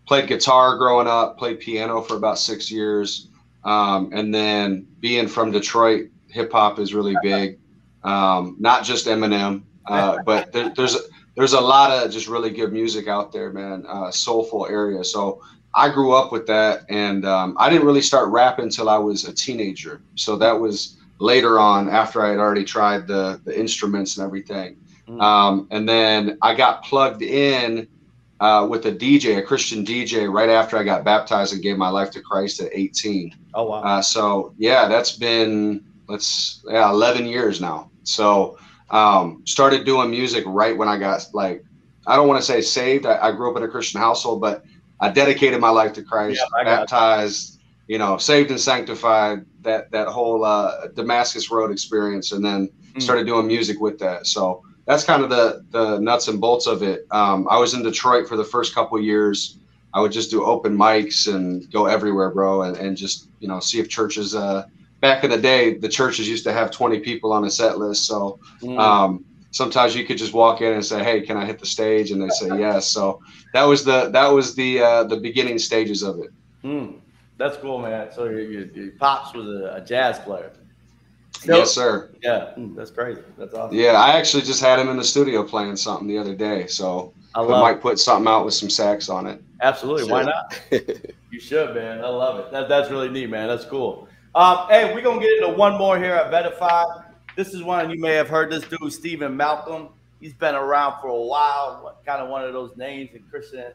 played guitar growing up, played piano for about 6 years. And then being from Detroit, hip hop is really big. Not just Eminem, but there's a lot of just really good music out there, man. Soulful area. So I grew up with that, and I didn't really start rapping until I was a teenager. So that was later on, after I had already tried the instruments and everything. And then I got plugged in with a Christian DJ, right after I got baptized and gave my life to Christ at 18. Oh, wow. So yeah, that's been 11 years now. So started doing music right when I got, like, I don't want to say saved. I grew up in a Christian household, but I dedicated my life to Christ, baptized, saved and sanctified, that whole Damascus Road experience, and then started doing music with that. So that's kind of the nuts and bolts of it. I was in Detroit for the first couple of years. I would just do open mics and go everywhere, bro, and just, see if churches, back in the day, the churches used to have 20 people on a set list. So sometimes you could just walk in and say, hey, can I hit the stage? And they say yes. So that was the beginning stages of it. That's cool, man. So your pops was a jazz player. Yes, sir. Yeah, that's crazy. That's awesome. Yeah, I actually just had him in the studio playing something the other day, so I might put something out with some sax on it. Absolutely, why not? You should, man. I love it. That's really neat, man. That's cool. Hey, we're gonna get into one more here at Edify. This is one you may have heard. This dude, Stephen Malcolm. He's been around for a while. Kind of one of those names in Christian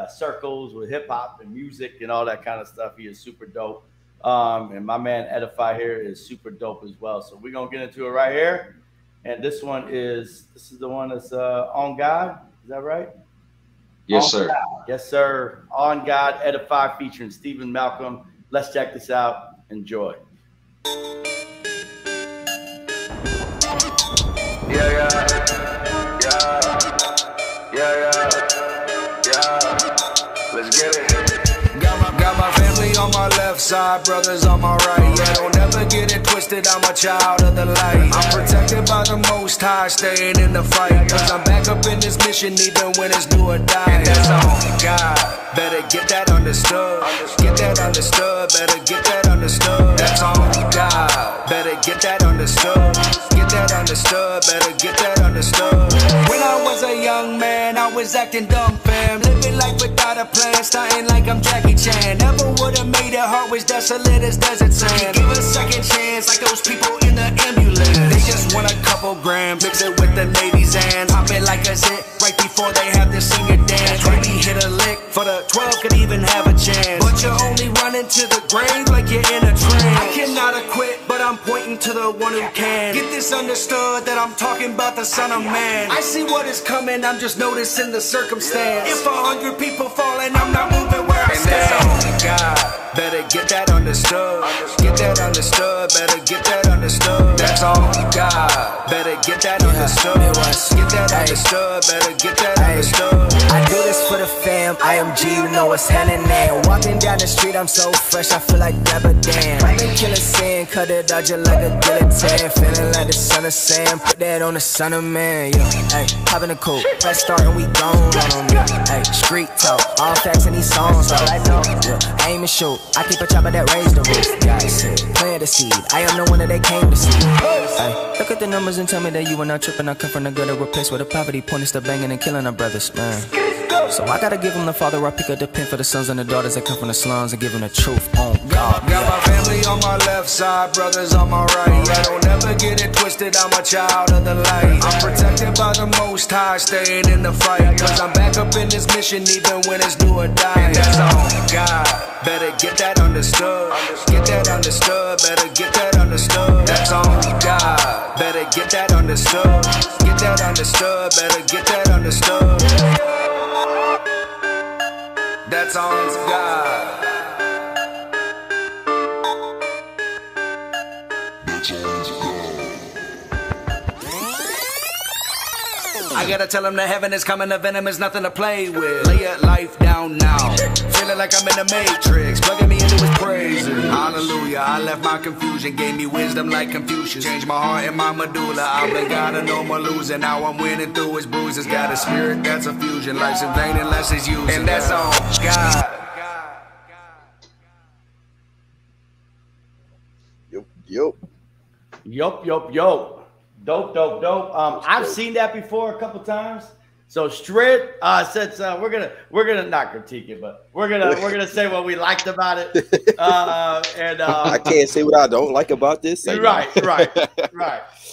circles with hip hop and music and all that kind of stuff. He is super dope. And my man Edify here is super dope as well. So we're gonna get into it right here. And this is the one that's On God. Is that right? Yes, sir. God. Yes, sir. On God, Edify featuring Stephen Malcolm. Let's check this out. Enjoy. Let's get it. Got my family on my left side, brothers on my right. Yeah, don't ever get it twisted, I'm a child of the light. I'm protected by the Most High, staying in the fight. Cause I'm back up in this mission, even when it's do or die. And that's on God. Better get that understood. Get that understood. Better get that understood. That's on God. Better get that understood. Get that understood. Better get that understood. When I was a young man, I was acting dumb, fam. Living life without a plan, starting like I'm Jackie Chan. Never would've made it, heart was desolate as desert sand. Give a second chance, like those people in the ambulance. They just want a couple grams, mix it with the Navy's and pop it like a zit right before they have to sing a dance. Maybe hit a lick for the 12 could even have a chance. But you're only running to the grave like you're in a trance. I cannot acquit, but I'm pointing to the one who can. Get this understood that I'm talking about the Son of Man. I see what is coming, I'm just noticing the circumstance. If 100 people falling, I'm not moving where I stand. God, better get that understood. Get that understood. Better get that understood. That's all God. Better get that understood. Get that understood. Better get that understood. I do this for the fam. I am G, you know what's happening. Walking down the street, I'm so fresh, I feel like Deborah Dan. I've been killing sin, cut it out just like a guillotine. Feeling like the son of Sam, put that on the Son of Man. Yeah, hey, hop in the coupe, press start and we gone on me. Hey, street talk, all facts in these songs, though. I know, yeah, aim and shoot. I keep a chopper that raised the roof. God said, plant the seed. I am the one that they came to see. Hey, look at the numbers and tell me that you are not tripping. I come from the gutter, replaced with a poverty point. It's the banging and killing our brothers, man. So I gotta give them the father, I pick up the pen for the sons and the daughters that come from the slums and give them the truth on God. Got my family on my left side, brothers on my right. Yeah, don't ever get it twisted, I'm a child of the light. I'm protected by the Most High, staying in the fight. Cause I'm back up in this mission, even when it's do or die. And that's on God. Better get that understood. Get that understood. Better get that understood. That's on God. Better get that understood. Get that understood. Better get that understood. That's on God. I gotta tell him that heaven is coming, the venom is nothing to play with. Lay your life down now. Feeling like I'm in the Matrix, plugging me into his praises. Hallelujah, I left my confusion, gave me wisdom like Confucius. Changed my heart and my medulla, I've been gotta no more losing. Now I'm winning through his bruises. Got a spirit that's a fusion, life's in vain unless it's used. And that's on God. Yup. Dope. I've seen that before a couple times. So Strid, since we're gonna not critique it, but we're gonna say what we liked about it. I can't say what I don't like about this. Right.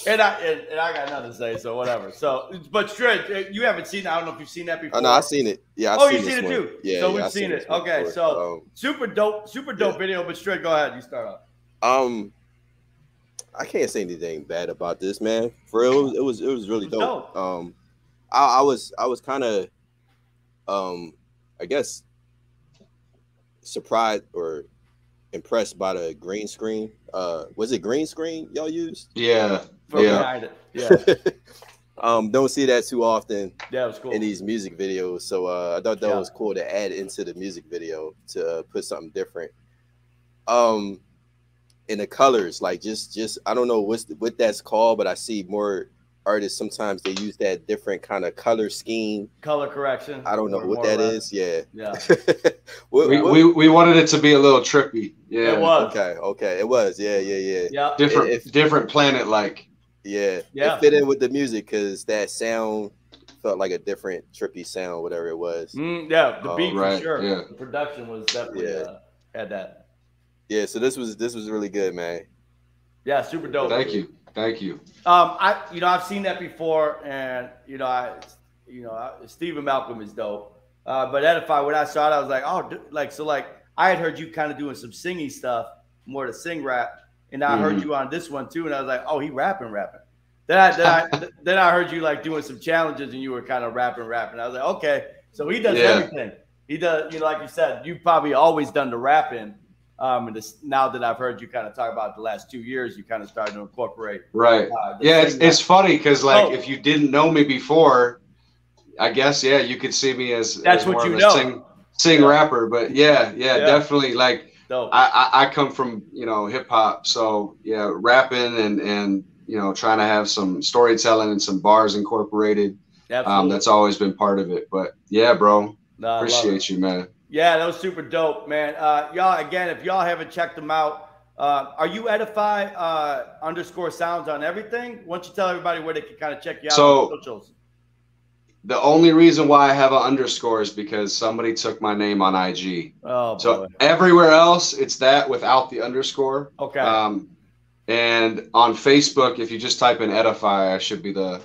And I got nothing to say, so whatever. So, but Strid, you haven't seen it. I don't know if you've seen that before. No, I've seen it. Yeah. You've seen it too. Yeah. So we've seen it. Okay. Before. So super dope video. But Strid, go ahead. You start off. I can't say anything bad about this, man. For real, it was really dope. I was kind of I guess surprised or impressed by the green screen. Was it green screen y'all used? Yeah. Don't see that too often. Yeah, it was cool in these music videos. So I thought that was cool to add into the music video to put something different. In the colors, like just I don't know what that's called, but I see more artists sometimes they use that different kind of color scheme, color correction. I don't know what that is. Yeah. we wanted it to be a little trippy. Yeah, it was. Okay, it was. Yeah. Different planet like. Yeah, it fit in with the music because that sound felt like a different trippy sound, whatever it was. The beat for sure. Yeah. The production was definitely had that. Yeah, so this was really good, man. Yeah, super dope. Thank you. I've seen that before, and Stephen Malcolm is dope. But Edify, when I saw it, I was like, I had heard you kind of doing some singing stuff, more to sing rap. And I heard you on this one too, and I was like, "Oh, he rapping." Then I heard you like doing some challenges, and you were kind of rapping. I was like, "Okay, so he does everything. He does, like you said, you've probably always done the rapping. And now that I've heard you kind of talk about the last 2 years, you kind of started to incorporate. Right. It's funny because if you didn't know me before, I guess you could see me as what you know. Sing rapper, but definitely like. I come from hip hop, so rapping and trying to have some storytelling and some bars incorporated. That's always been part of it. But bro, appreciate you, man. Yeah, that was super dope, man. Y'all, again, if y'all haven't checked them out, are you Edify _sounds on everything? Why don't you tell everybody where they can kind of check you out on socials? The only reason why I have an underscore is because somebody took my name on IG. Oh, so everywhere else, it's that without the underscore. Okay. And on Facebook, if you just type in Edify, I should be the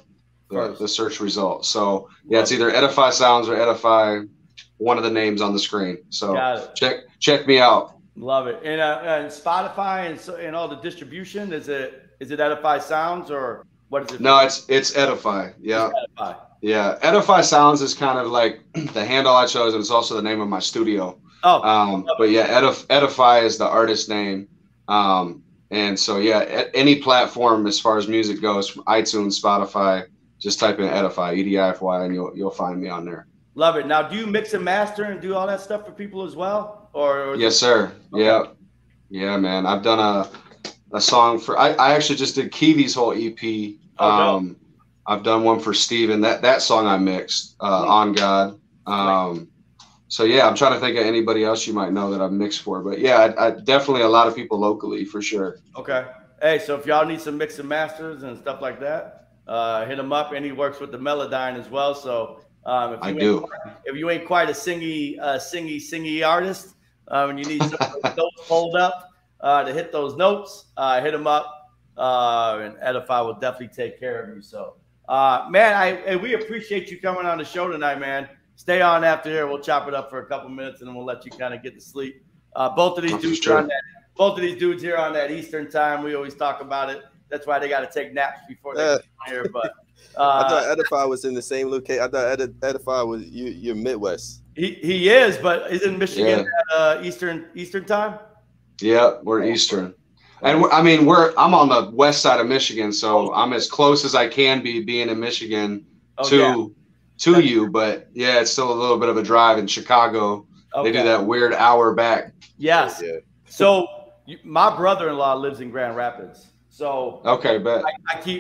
search result. So it's either Edify Sounds or Edify, one of the names on the screen. So check me out. Love it. And Spotify and all the distribution, is it Edify Sounds or what is it? No, it's Edify. Yeah. It's Edify. Yeah, Edify Sounds is kind of like the handle I chose, and it's also the name of my studio. But Edify is the artist name. And so any platform as far as music goes, from iTunes, Spotify, just type in Edify, EDIFY, and you'll find me on there. Love it. Now, do you mix and master and do all that stuff for people as well? Or yes, sir. Okay. Yeah, man. I've done a song for. I actually just did Kiwi's whole EP. I've done one for Steven. That song I mixed On God. So I'm trying to think of anybody else you might know that I've mixed for. But I definitely a lot of people locally for sure. Okay. Hey, so if y'all need some mix and masters and stuff like that, hit him up. And he works with the Melodyne as well. So if you ain't quite a singy artist, and you need some notes pulled up to hit those notes, hit him up. And Edify will definitely take care of you. So. Man, we appreciate you coming on the show tonight, man. Stay on after here. We'll chop it up for a couple minutes, and then we'll let you kind of get to sleep. Both of these dudes here on that Eastern time. We always talk about it. That's why they got to take naps before they get here. But I thought Edify was in the same location. I thought Edify was you're Midwest. He is, but isn't Michigan at Eastern time? Yeah, we're Eastern. And I mean, I'm on the west side of Michigan, so I'm as close as I can be being in Michigan to you. But it's still a little bit of a drive in Chicago. They do that weird hour back. Yes. Yeah. So my brother-in-law lives in Grand Rapids. So bet.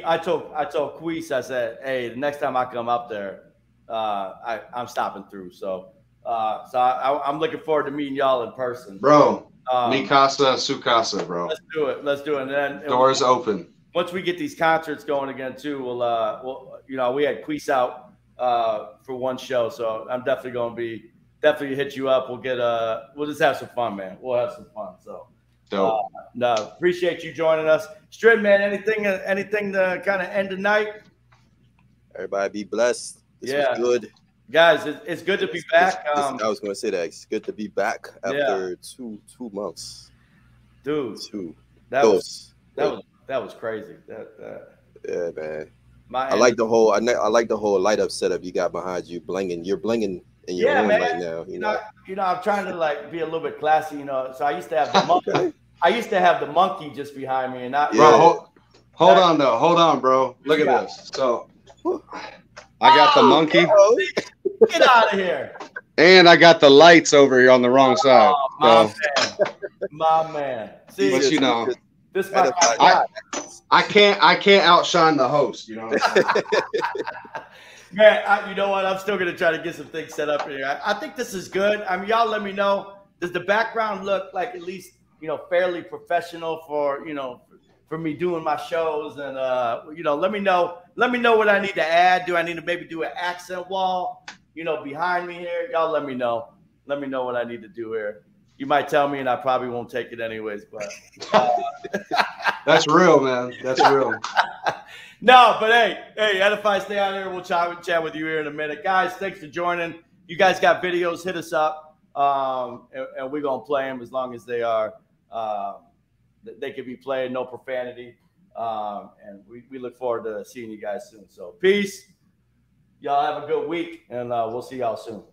I told Queese, I said, hey, the next time I come up there, I'm stopping through. So I'm looking forward to meeting y'all in person, bro. Mi casa, su casa, bro. Let's do it. And then doors open. Once we get these concerts going again too, we'll we had Queese out for one show, so I'm definitely hit you up. We'll just have some fun, man. We'll have some fun. So dope. Appreciate you joining us. Strid, man, anything to kind of end the night? Everybody be blessed. This was good. Guys, it's good to be back. I was going to say that. It's good to be back after two months. Dude, that was crazy. Yeah, man. I like the whole light up setup you got behind you, blinging. You're blinging in your room right now. You know, I'm trying to be a little bit classy. So I used to have the monkey. I used to have the monkey just behind me, and bro. Hold on, bro. Look at this. So I got the monkey. Get out of here. And I got the lights over here on the wrong side. My man. See, but This my I can't outshine the host. You know. Man, you know what? I'm still gonna try to get some things set up here. I think this is good. I mean, y'all let me know. Does the background look like at least fairly professional for for me doing my shows? And let me know what I need to add. Do I need to maybe do an accent wall behind me here? Y'all let me know. Let me know what I need to do here. You might tell me and I probably won't take it anyways, but that's real, man. That's real. No, but hey, Edify, stay out here. We'll chat with you here in a minute. Guys, thanks for joining. You guys got videos, hit us up. And we're gonna play them as long as they are they can be played, no profanity. And we look forward to seeing you guys soon. So peace. Y'all have a good week, and we'll see y'all soon.